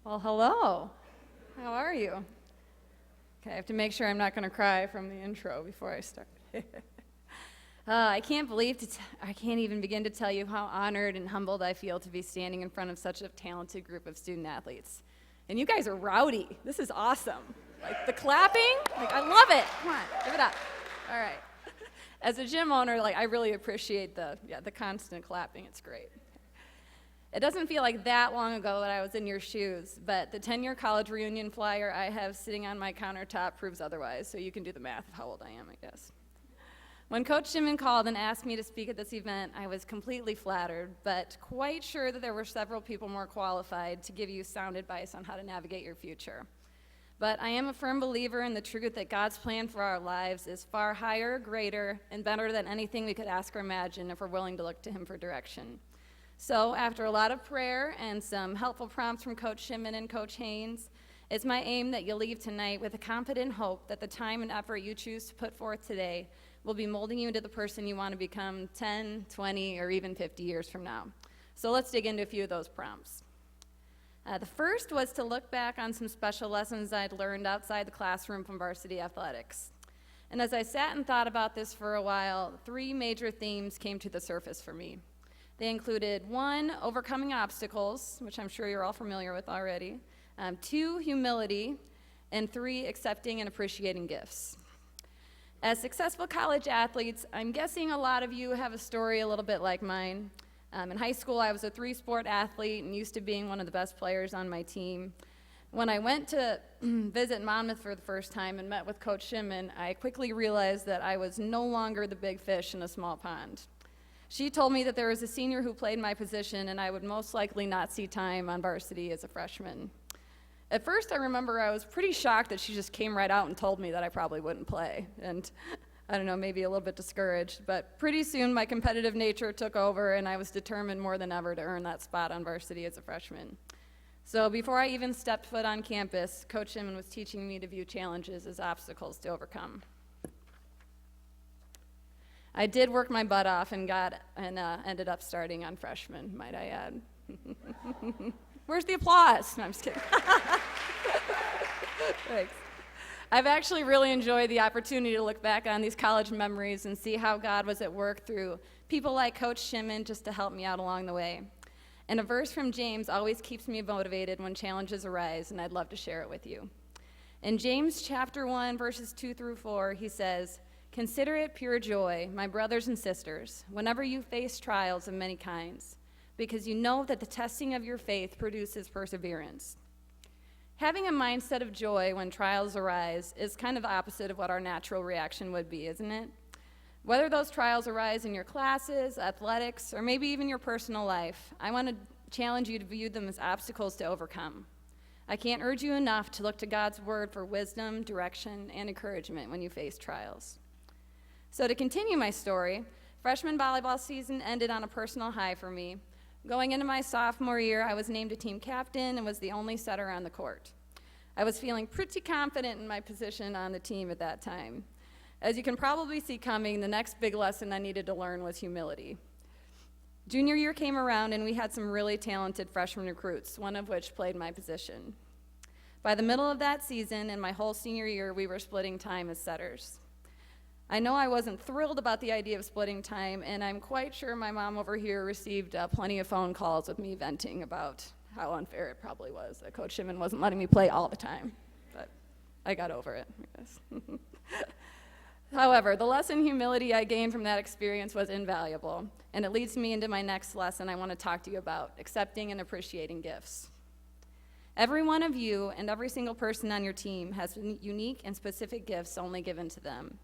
Well, hello. How are you? Okay, I have to make sure I'm not going to cry from the intro before I start. I can't even begin to tell you how honored and humbled I feel to be standing in front of such a talented group of student athletes. And you guys are rowdy. This is awesome. Like the clapping, I love it. Come on, give it up. All right. As a gym owner, I really appreciate the constant clapping. It's great. It doesn't feel like that long ago that I was in your shoes, but the 10-year college reunion flyer I have sitting on my countertop proves otherwise, so you can do the math of how old I am, I guess. When Coach Shimon called and asked me to speak at this event, I was completely flattered, but quite sure that there were several people more qualified to give you sound advice on how to navigate your future. But I am a firm believer in the truth that God's plan for our lives is far higher, greater, and better than anything we could ask or imagine if we're willing to look to Him for direction. So after a lot of prayer and some helpful prompts from Coach Shimon and Coach Haynes, it's my aim that you'll leave tonight with a confident hope that the time and effort you choose to put forth today will be molding you into the person you want to become 10, 20, or even 50 years from now. So let's dig into a few of those prompts. The first was to look back on some special lessons I'd learned outside the classroom from varsity athletics. And as I sat and thought about this for a while, 3 major themes came to the surface for me. They included 1, overcoming obstacles, which I'm sure you're all familiar with already, 2, humility, and 3, accepting and appreciating gifts. As successful college athletes, I'm guessing a lot of you have a story a little bit like mine. In high school, I was a 3-sport athlete and used to being one of the best players on my team. When I went to visit Monmouth for the first time and met with Coach Shimon, I quickly realized that I was no longer the big fish in a small pond. She told me that there was a senior who played my position and I would most likely not see time on varsity as a freshman. At first, I remember I was pretty shocked that she just came right out and told me that I probably wouldn't play. And I don't know, maybe a little bit discouraged. But pretty soon, my competitive nature took over and I was determined more than ever to earn that spot on varsity as a freshman. So before I even stepped foot on campus, Coach Shimon was teaching me to view challenges as obstacles to overcome. I did work my butt off and ended up starting on freshman, might I add. Where's the applause? No, I'm just kidding. Thanks. I've actually really enjoyed the opportunity to look back on these college memories and see how God was at work through people like Coach Shimon just to help me out along the way. And a verse from James always keeps me motivated when challenges arise, and I'd love to share it with you. In James chapter 1, verses 2 through 4, he says, "Consider it pure joy, my brothers and sisters, whenever you face trials of many kinds, because you know that the testing of your faith produces perseverance. Having a mindset of joy when trials arise is kind of the opposite of what our natural reaction would be, isn't it? Whether those trials arise in your classes, athletics, or maybe even your personal life, I want to challenge you to view them as obstacles to overcome. I can't urge you enough to look to God's word for wisdom, direction, and encouragement when you face trials. So to continue my story, freshman volleyball season ended on a personal high for me. Going into my sophomore year, I was named a team captain and was the only setter on the court. I was feeling pretty confident in my position on the team at that time. As you can probably see coming, the next big lesson I needed to learn was humility. Junior year came around and we had some really talented freshman recruits, one of which played my position. By the middle of that season and my whole senior year, we were splitting time as setters. I know I wasn't thrilled about the idea of splitting time, and I'm quite sure my mom over here received plenty of phone calls with me venting about how unfair it probably was that Coach Shimon wasn't letting me play all the time. But I got over it, I guess. However, the lesson in humility I gained from that experience was invaluable, and it leads me into my next lesson I want to talk to you about, accepting and appreciating gifts. Every one of you and every single person on your team has unique and specific gifts only given to them.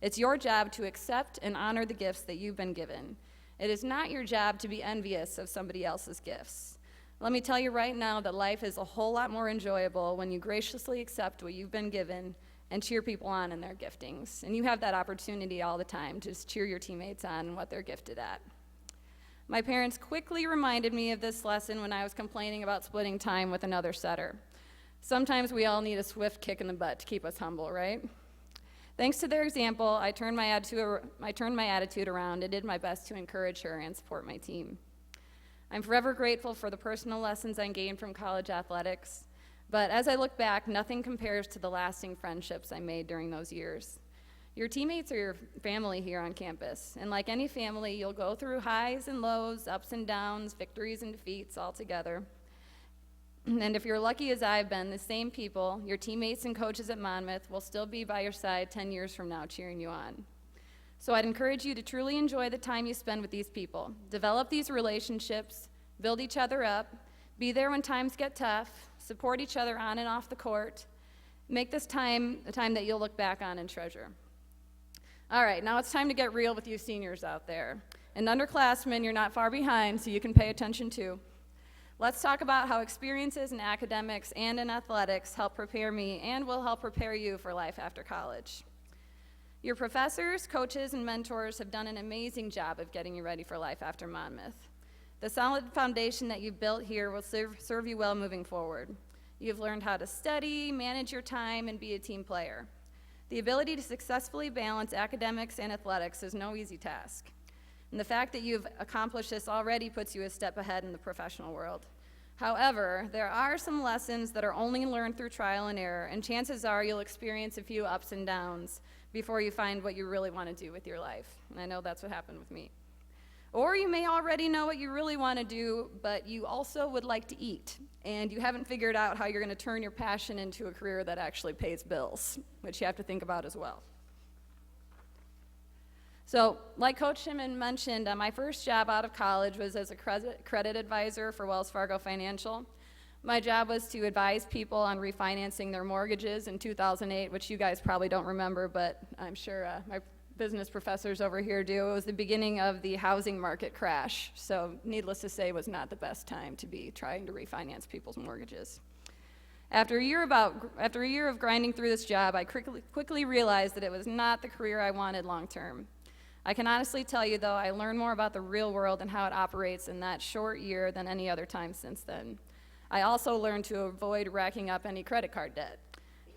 It's your job to accept and honor the gifts that you've been given. It is not your job to be envious of somebody else's gifts. Let me tell you right now that life is a whole lot more enjoyable when you graciously accept what you've been given and cheer people on in their giftings. And you have that opportunity all the time to just cheer your teammates on and what they're gifted at. My parents quickly reminded me of this lesson when I was complaining about splitting time with another setter. Sometimes we all need a swift kick in the butt to keep us humble, right? Thanks to their example, I turned my attitude around and did my best to encourage her and support my team. I'm forever grateful for the personal lessons I gained from college athletics, but as I look back, nothing compares to the lasting friendships I made during those years. Your teammates are your family here on campus, and like any family, you'll go through highs and lows, ups and downs, victories and defeats all together. And if you're lucky as I've been, the same people, your teammates and coaches at Monmouth, will still be by your side 10 years from now cheering you on. So I'd encourage you to truly enjoy the time you spend with these people. Develop these relationships, build each other up, be there when times get tough, support each other on and off the court. Make this time a time that you'll look back on and treasure. All right, now it's time to get real with you seniors out there. And underclassmen, you're not far behind, so you can pay attention too. Let's talk about how experiences in academics and in athletics help prepare me and will help prepare you for life after college. Your professors, coaches, and mentors have done an amazing job of getting you ready for life after Monmouth. The solid foundation that you've built here will serve you well moving forward. You've learned how to study, manage your time, and be a team player. The ability to successfully balance academics and athletics is no easy task. And the fact that you've accomplished this already puts you a step ahead in the professional world. However, there are some lessons that are only learned through trial and error, and chances are you'll experience a few ups and downs before you find what you really want to do with your life. And I know that's what happened with me. Or you may already know what you really want to do, but you also would like to eat, and you haven't figured out how you're going to turn your passion into a career that actually pays bills, which you have to think about as well. So, like Coach Shimon mentioned, my first job out of college was as a credit advisor for Wells Fargo Financial. My job was to advise people on refinancing their mortgages in 2008, which you guys probably don't remember, but I'm sure my business professors over here do. It was the beginning of the housing market crash, so needless to say, it was not the best time to be trying to refinance people's mortgages. After a year of grinding through this job, I quickly realized that it was not the career I wanted long term. I can honestly tell you, though, I learned more about the real world and how it operates in that short year than any other time since then. I also learned to avoid racking up any credit card debt.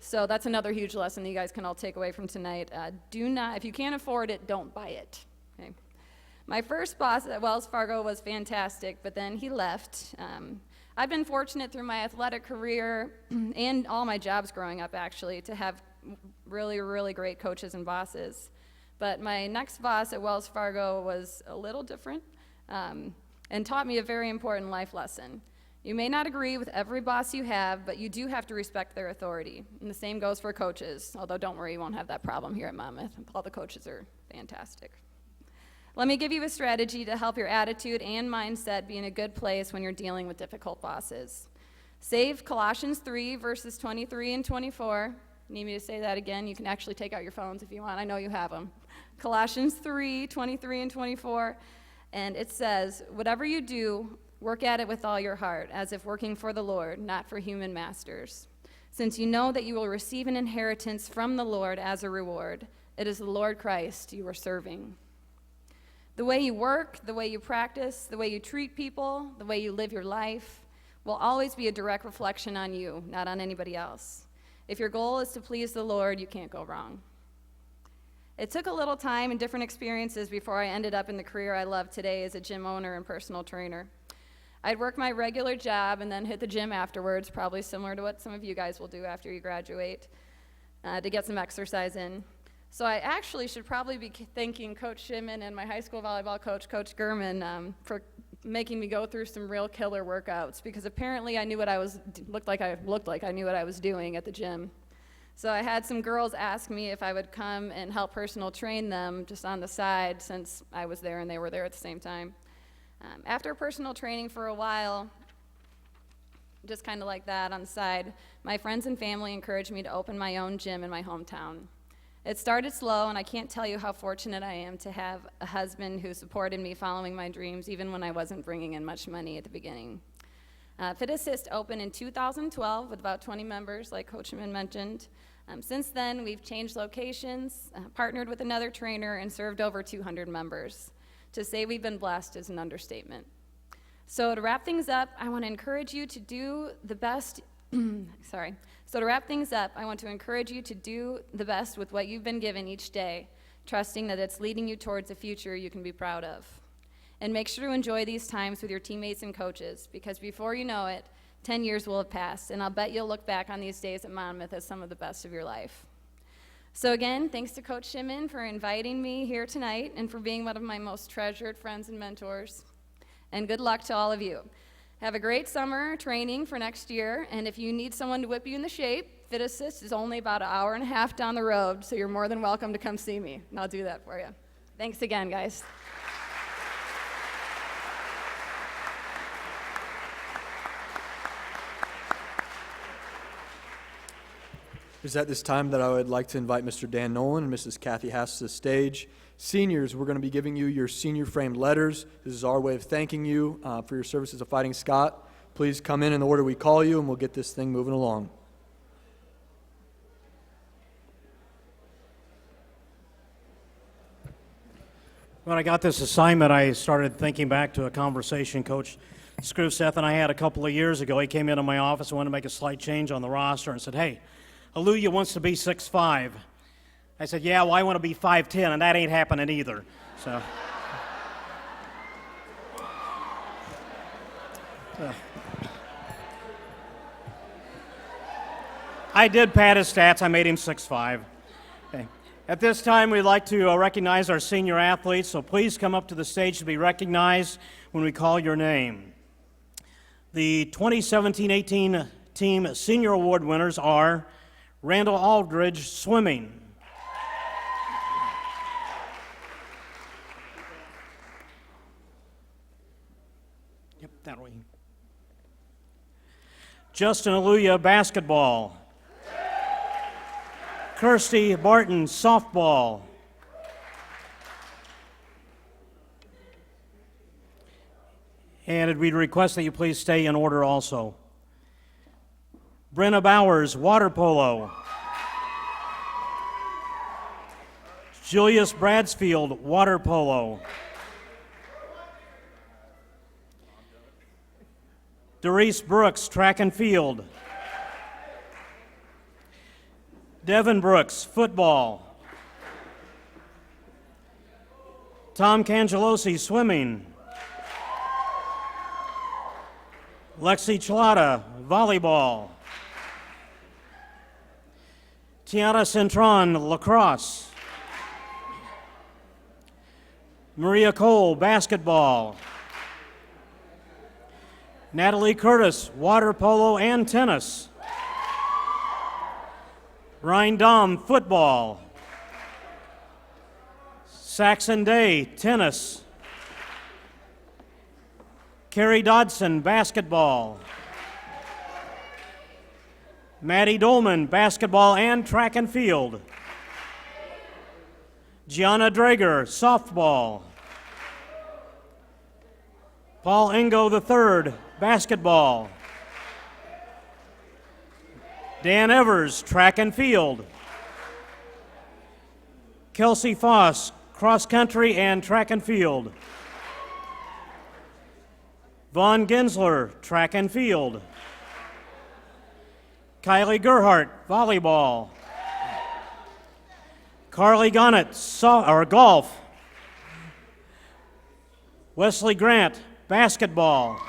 So that's another huge lesson that you guys can all take away from tonight. If you can't afford it, don't buy it. Okay? My first boss at Wells Fargo was fantastic, but then he left. I've been fortunate through my athletic career and all my jobs growing up, actually, to have really, really great coaches and bosses. But my next boss at Wells Fargo was a little different and taught me a very important life lesson. You may not agree with every boss you have, but you do have to respect their authority. And the same goes for coaches, although don't worry, you won't have that problem here at Monmouth. All the coaches are fantastic. Let me give you a strategy to help your attitude and mindset be in a good place when you're dealing with difficult bosses. Save Colossians 3, verses 23 and 24. Need me to say that again? You can actually take out your phones if you want. I know you have them. Colossians 3, 23 and 24. And it says, whatever you do, work at it with all your heart, as if working for the Lord, not for human masters. Since you know that you will receive an inheritance from the Lord as a reward. It is the Lord Christ you are serving. The way you work, the way you practice, the way you treat people, the way you live your life will always be a direct reflection on you, not on anybody else. If your goal is to please the Lord, you can't go wrong. It took a little time and different experiences before I ended up in the career I love today as a gym owner and personal trainer. I'd work my regular job and then hit the gym afterwards, probably similar to what some of you guys will do after you graduate, to get some exercise in. So I actually should probably be thanking Coach Shimon and my high school volleyball coach, Coach Gurman, for making me go through some real killer workouts, because apparently I knew what I looked like I knew what I was doing at the gym. So I had some girls ask me if I would come and help personal train them just on the side, since I was there and they were there at the same time. After personal training for a while, just kind of like that on the side, my friends and family encouraged me to open my own gym in my hometown. It started slow, and I can't tell you how fortunate I am to have a husband who supported me following my dreams, even when I wasn't bringing in much money at the beginning. Fit Assist opened in 2012 with about 20 members, like Coach Shimon mentioned. Since then, we've changed locations, partnered with another trainer, and served over 200 members. To say we've been blessed is an understatement. So to wrap things up, I want to encourage you to do the best. So to wrap things up, I want to encourage you to do the best with what you've been given each day, trusting that it's leading you towards a future you can be proud of. And make sure to enjoy these times with your teammates and coaches, because before you know it, 10 years will have passed, and I'll bet you'll look back on these days at Monmouth as some of the best of your life. So again, thanks to Coach Shimon for inviting me here tonight and for being one of my most treasured friends and mentors. And good luck to all of you. Have a great summer training for next year, and if you need someone to whip you into shape, Fit Assist is only about an hour and a half down the road, so you're more than welcome to come see me, and I'll do that for you. Thanks again, guys. It is at this time that I would like to invite Mr. Dan Nolan and Mrs. Kathy Hass to the stage. Seniors, we're going to be giving you your senior framed letters. This is our way of thanking you for your services of Fighting Scott. Please come in the order we call you, and we'll get this thing moving along. When I got this assignment, I started thinking back to a conversation Coach Screwseth and I had a couple of years ago. He came into my office and wanted to make a slight change on the roster and said, "Hey, Aluya wants to be 6'5". I said, "Yeah, well, I want to be 5'10", and that ain't happening either." So, I did pad his stats. I made him 6'5". Okay. At this time, we'd like to recognize our senior athletes, so please come up to the stage to be recognized when we call your name. The 2017-18 Team Senior Award winners are Randall Aldridge, swimming. Yep, that way. Justin Aluya, basketball. Kirsty Barton, softball. And we'd request that you please stay in order also. Brenna Bowers, water polo. Julius Bradsfield, water polo. Doris Brooks, track and field. Devin Brooks, football. Tom Cangelosi, swimming. Lexi Chelada, volleyball. Tiana Centron, lacrosse. Maria Cole, basketball. Natalie Curtis, water polo and tennis. Ryan Dom, football. Saxon Day, tennis. Carrie Dodson, basketball. Maddie Dolman, basketball and track and field. Gianna Drager, softball. Paul Ingo III, basketball. Dan Evers, track and field. Kelsey Foss, cross country and track and field. Vaughn Gensler, track and field. Kylie Gerhart, volleyball. Carly Gonnett, golf. Wesley Grant, basketball.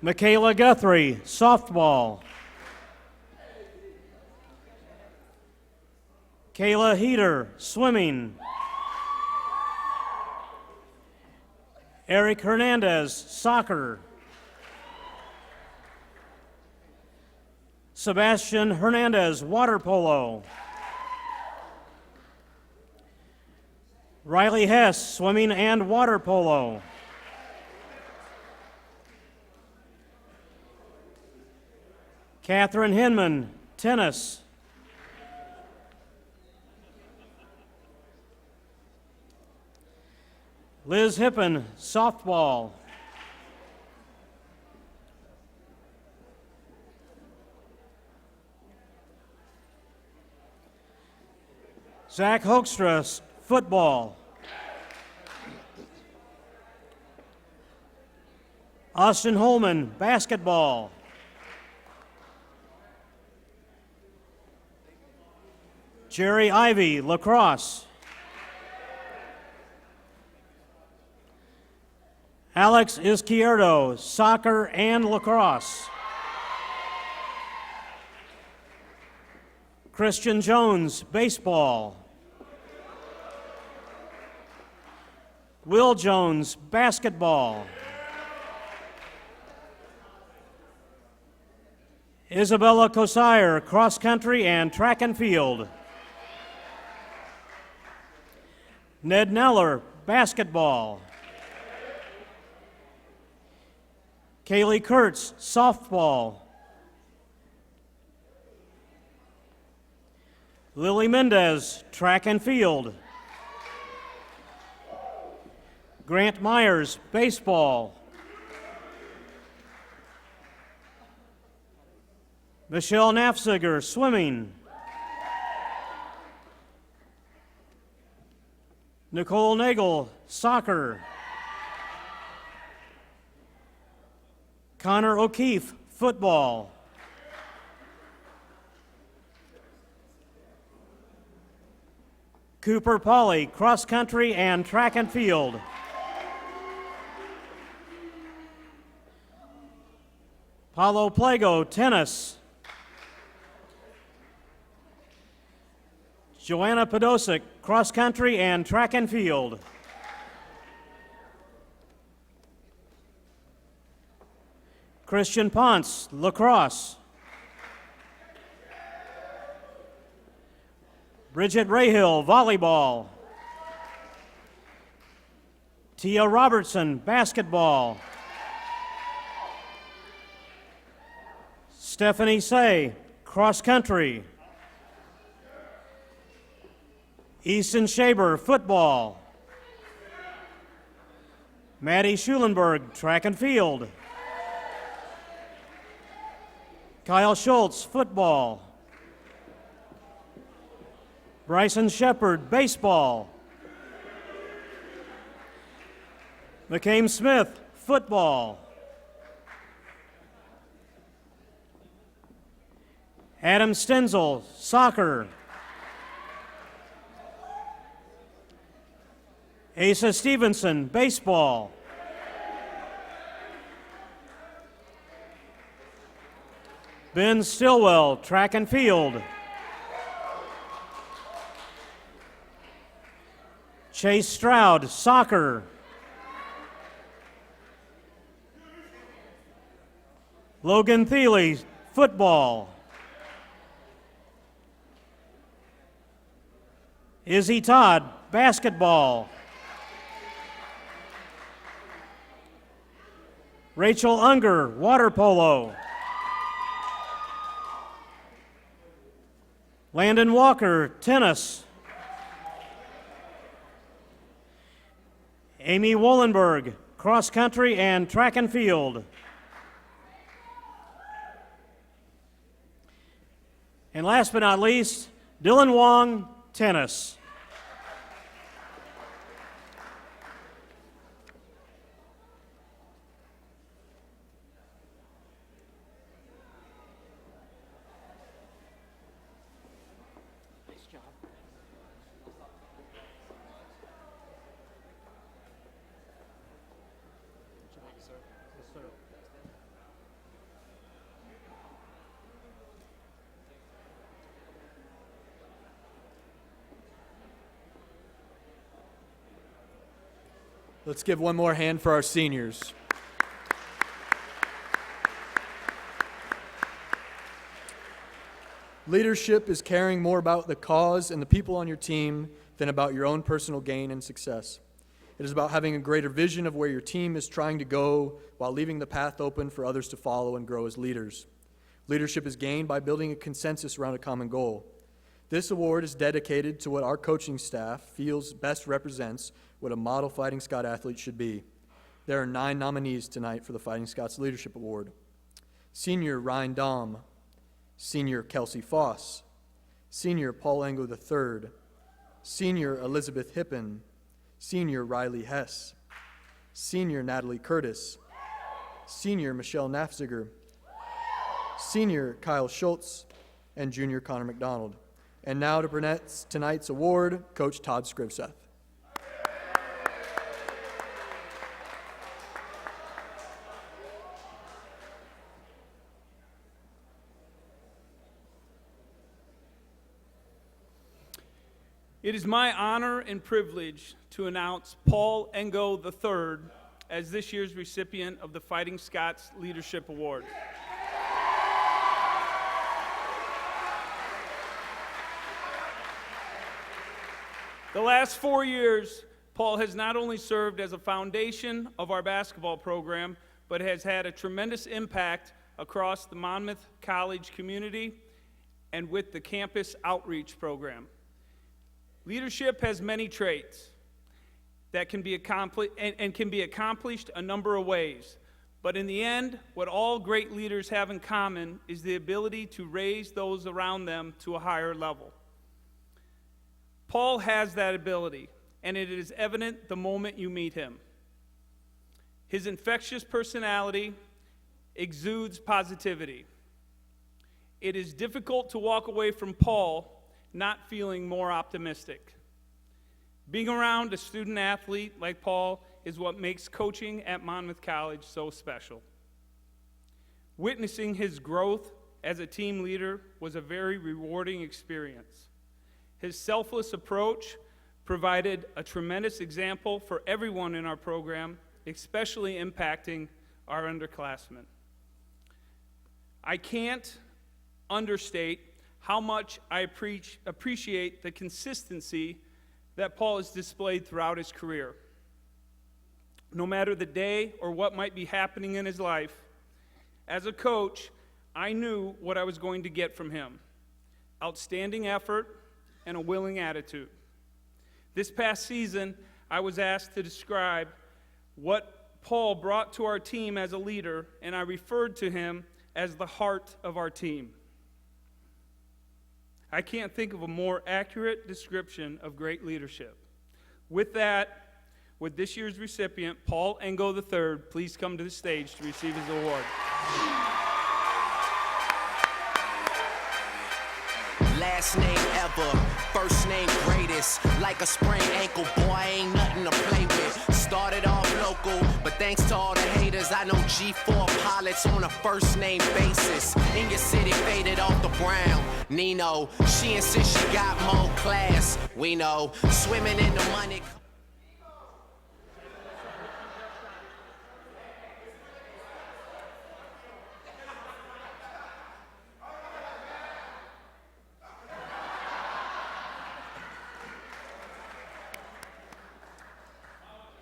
Michaela Guthrie, softball. Kayla Heater, swimming. Eric Hernandez, soccer. Sebastian Hernandez, water polo. Riley Hess, swimming and water polo. Catherine Hinman, tennis. Liz Hippen, softball. Zach Hoekstra, football. Austin Holman, basketball. Jerry Ivy, lacrosse. Alex Izquierdo, soccer and lacrosse. Christian Jones, baseball. Will Jones, basketball. Isabella Kosire, cross country and track and field. Ned Neller, basketball. Kaylee Kurtz, softball. Lily Mendez, track and field. Grant Myers, baseball. Michelle Nafziger, swimming. Nicole Nagel, soccer. Connor O'Keefe, football. Cooper Pauley, cross country and track and field. Paulo Plago, tennis. Joanna Podosic, cross country and track and field. Christian Ponce, lacrosse. Bridget Rahill, volleyball. Tia Robertson, basketball. Stephanie Say, cross country. Easton Shaber, football. Maddie Schulenberg, track and field. Kyle Schultz, football. Bryson Shepard, baseball. McCain Smith, football. Adam Stenzel, soccer. Asa Stevenson, baseball. Ben Stillwell, track and field. Chase Stroud, soccer. Logan Thiele, football. Izzy Todd, basketball. Rachel Unger, water polo. Landon Walker, tennis. Amy Wollenberg, cross country and track and field. And last but not least, Dylan Wong, tennis. Let's give one more hand for our seniors. Leadership is caring more about the cause and the people on your team than about your own personal gain and success. It is about having a greater vision of where your team is trying to go while leaving the path open for others to follow and grow as leaders. Leadership is gained by building a consensus around a common goal. This award is dedicated to what our coaching staff feels best represents what a model Fighting Scott athlete should be. There are 9 nominees tonight for the Fighting Scots Leadership Award. Senior Ryan Dahm, Senior Kelsey Foss, Senior Paul Engo III, Senior Elizabeth Hippen, Senior Riley Hess, Senior Natalie Curtis, Senior Michelle Nafziger, Senior Kyle Schultz, and Junior Connor McDonald. And now to present tonight's award, Coach Todd Scrivseth. It is my honor and privilege to announce Paul Engo III as this year's recipient of the Fighting Scots Leadership Award. The last 4 years, Paul has not only served as a foundation of our basketball program, but has had a tremendous impact across the Monmouth College community and with the campus outreach program. Leadership has many traits that can be accomplished a number of ways. But in the end, what all great leaders have in common is the ability to raise those around them to a higher level. Paul has that ability, and it is evident the moment you meet him. His infectious personality exudes positivity. It is difficult to walk away from Paul not feeling more optimistic. Being around a student athlete like Paul is what makes coaching at Monmouth College so special. Witnessing his growth as a team leader was a very rewarding experience. His selfless approach provided a tremendous example for everyone in our program, especially impacting our underclassmen. I can't understate how much I appreciate the consistency that Paul has displayed throughout his career. No matter the day or what might be happening in his life, as a coach, I knew what I was going to get from him: outstanding effort and a willing attitude. This past season, I was asked to describe what Paul brought to our team as a leader, and I referred to him as the heart of our team. I can't think of a more accurate description of great leadership. With that, with this year's recipient, Paul Engo III, please come to the stage to receive his award. Last name ever, first name greatest. Like a sprained ankle, boy, ain't nothing to play with. Started off local, but thanks to all the haters, I know G4 pilots on a first name basis. In your city, faded off the brown. Nino, she insists she got more class. We know, swimming in the money.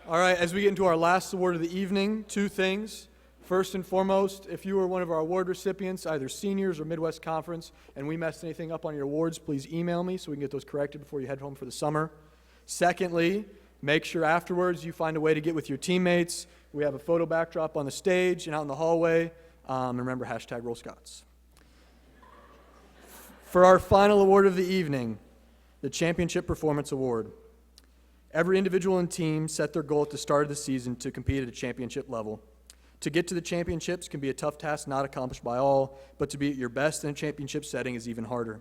All right, as we get into our last award of the evening, two things. First and foremost, if you were one of our award recipients, either seniors or Midwest Conference, and we messed anything up on your awards, please email me so we can get those corrected before you head home for the summer. Secondly, make sure afterwards you find a way to get with your teammates. We have a photo backdrop on the stage and out in the hallway. And remember, #RollScots. For our final award of the evening, the Championship Performance Award. Every individual and team set their goal at the start of the season to compete at a championship level. To get to the championships can be a tough task not accomplished by all, but to be at your best in a championship setting is even harder.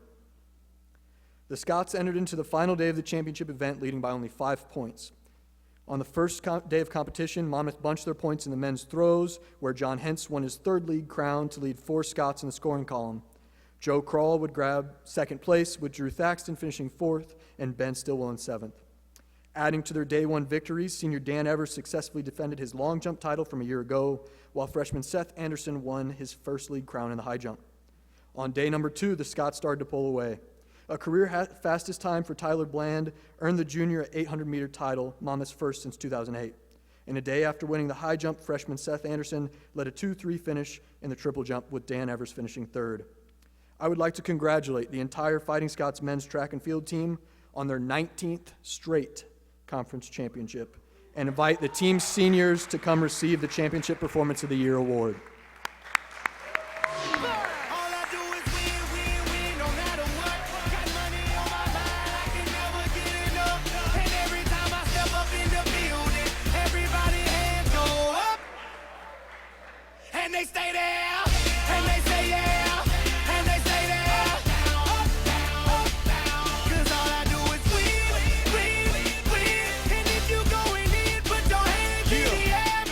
The Scots entered into the final day of the championship event leading by only 5 points. On the first day of competition, Monmouth bunched their points in the men's throws, where John Hentz won his third league crown to lead 4 Scots in the scoring column. Joe Kroll would grab second place, with Drew Thaxton finishing 4th and Ben Stillwell in 7th. Adding to their day one victories, senior Dan Evers successfully defended his long jump title from a year ago, while freshman Seth Anderson won his first league crown in the high jump. On day number 2, the Scots started to pull away. A career fastest time for Tyler Bland earned the junior 800-meter title, Monmouth's first since 2008. And a day after winning the high jump, freshman Seth Anderson led a 2-3 finish in the triple jump, with Dan Evers finishing 3rd. I would like to congratulate the entire Fighting Scots men's track and field team on their 19th straight conference championship and invite the team's seniors to come receive the Championship Performance of the Year award. They stay there, and they say yeah, and they say there, up, down, up, down. 'Cause all I do is win, win, win. And if you going in, put your hands in the air.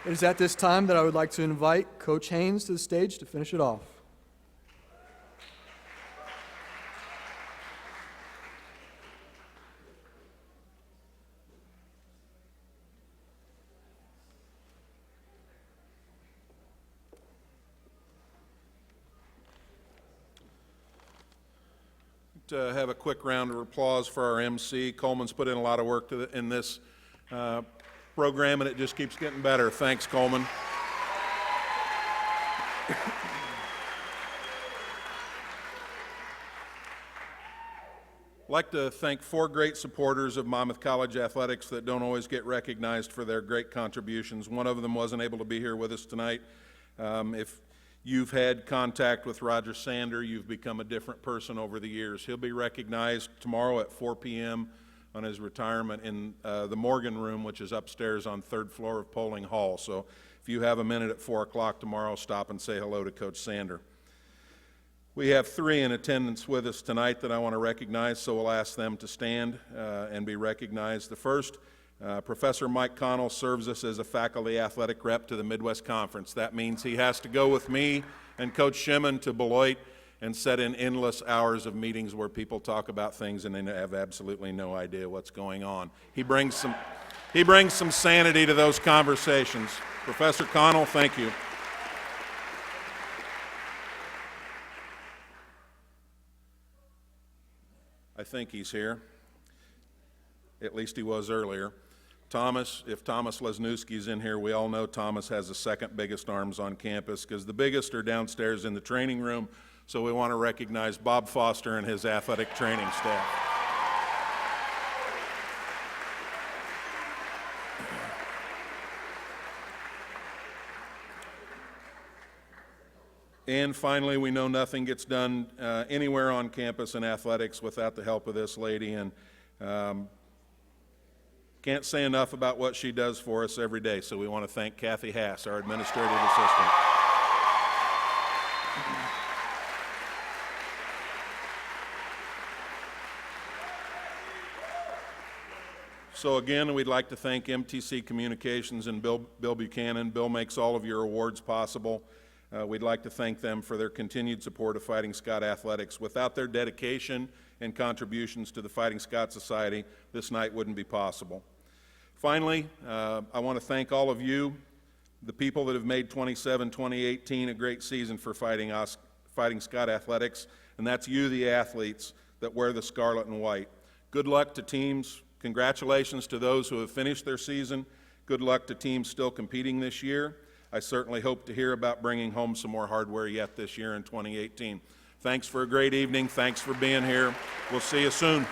It is at this time that I would like to invite Coach Haynes to the stage to finish it off. To have a quick round of applause for our MC. Coleman's put in a lot of work in this program, and it just keeps getting better. Thanks, Coleman. I'd like to thank 4 great supporters of Monmouth College athletics that don't always get recognized for their great contributions. One of them wasn't able to be here with us tonight. If you've had contact with Roger Sander, you've become a different person over the years. He'll be recognized tomorrow at 4 p.m. on his retirement in the Morgan Room, which is upstairs on 3rd floor of Poling Hall. So if you have a minute at 4 o'clock tomorrow, stop and say hello to Coach Sander. We have 3 in attendance with us tonight that I want to recognize, so we'll ask them to stand and be recognized. The first, Professor Mike Connell serves us as a faculty athletic rep to the Midwest Conference. That means he has to go with me and Coach Shimon to Beloit and set in endless hours of meetings where people talk about things and they have absolutely no idea what's going on. He brings some sanity to those conversations. Professor Connell, thank you. I think he's here. At least he was earlier. If Thomas Lesniewski's in here, we all know Thomas has the second biggest arms on campus because the biggest are downstairs in the training room. So we want to recognize Bob Foster and his athletic training staff. And finally, we know nothing gets done anywhere on campus in athletics without the help of this lady, and can't say enough about what she does for us every day. So we want to thank Kathy Haas, our administrative assistant. So again, we'd like to thank MTC Communications and Bill Buchanan. Bill makes all of your awards possible. We'd like to thank them for their continued support of Fighting Scott Athletics. Without their dedication and contributions to the Fighting Scott Society, this night wouldn't be possible. Finally, I want to thank all of you, the people that have made 2018 a great season for Fighting Scott Athletics, and that's you, the athletes, that wear the scarlet and white. Good luck to teams. Congratulations to those who have finished their season. Good luck to teams still competing this year. I certainly hope to hear about bringing home some more hardware yet this year in 2018. Thanks for a great evening. Thanks for being here. We'll see you soon.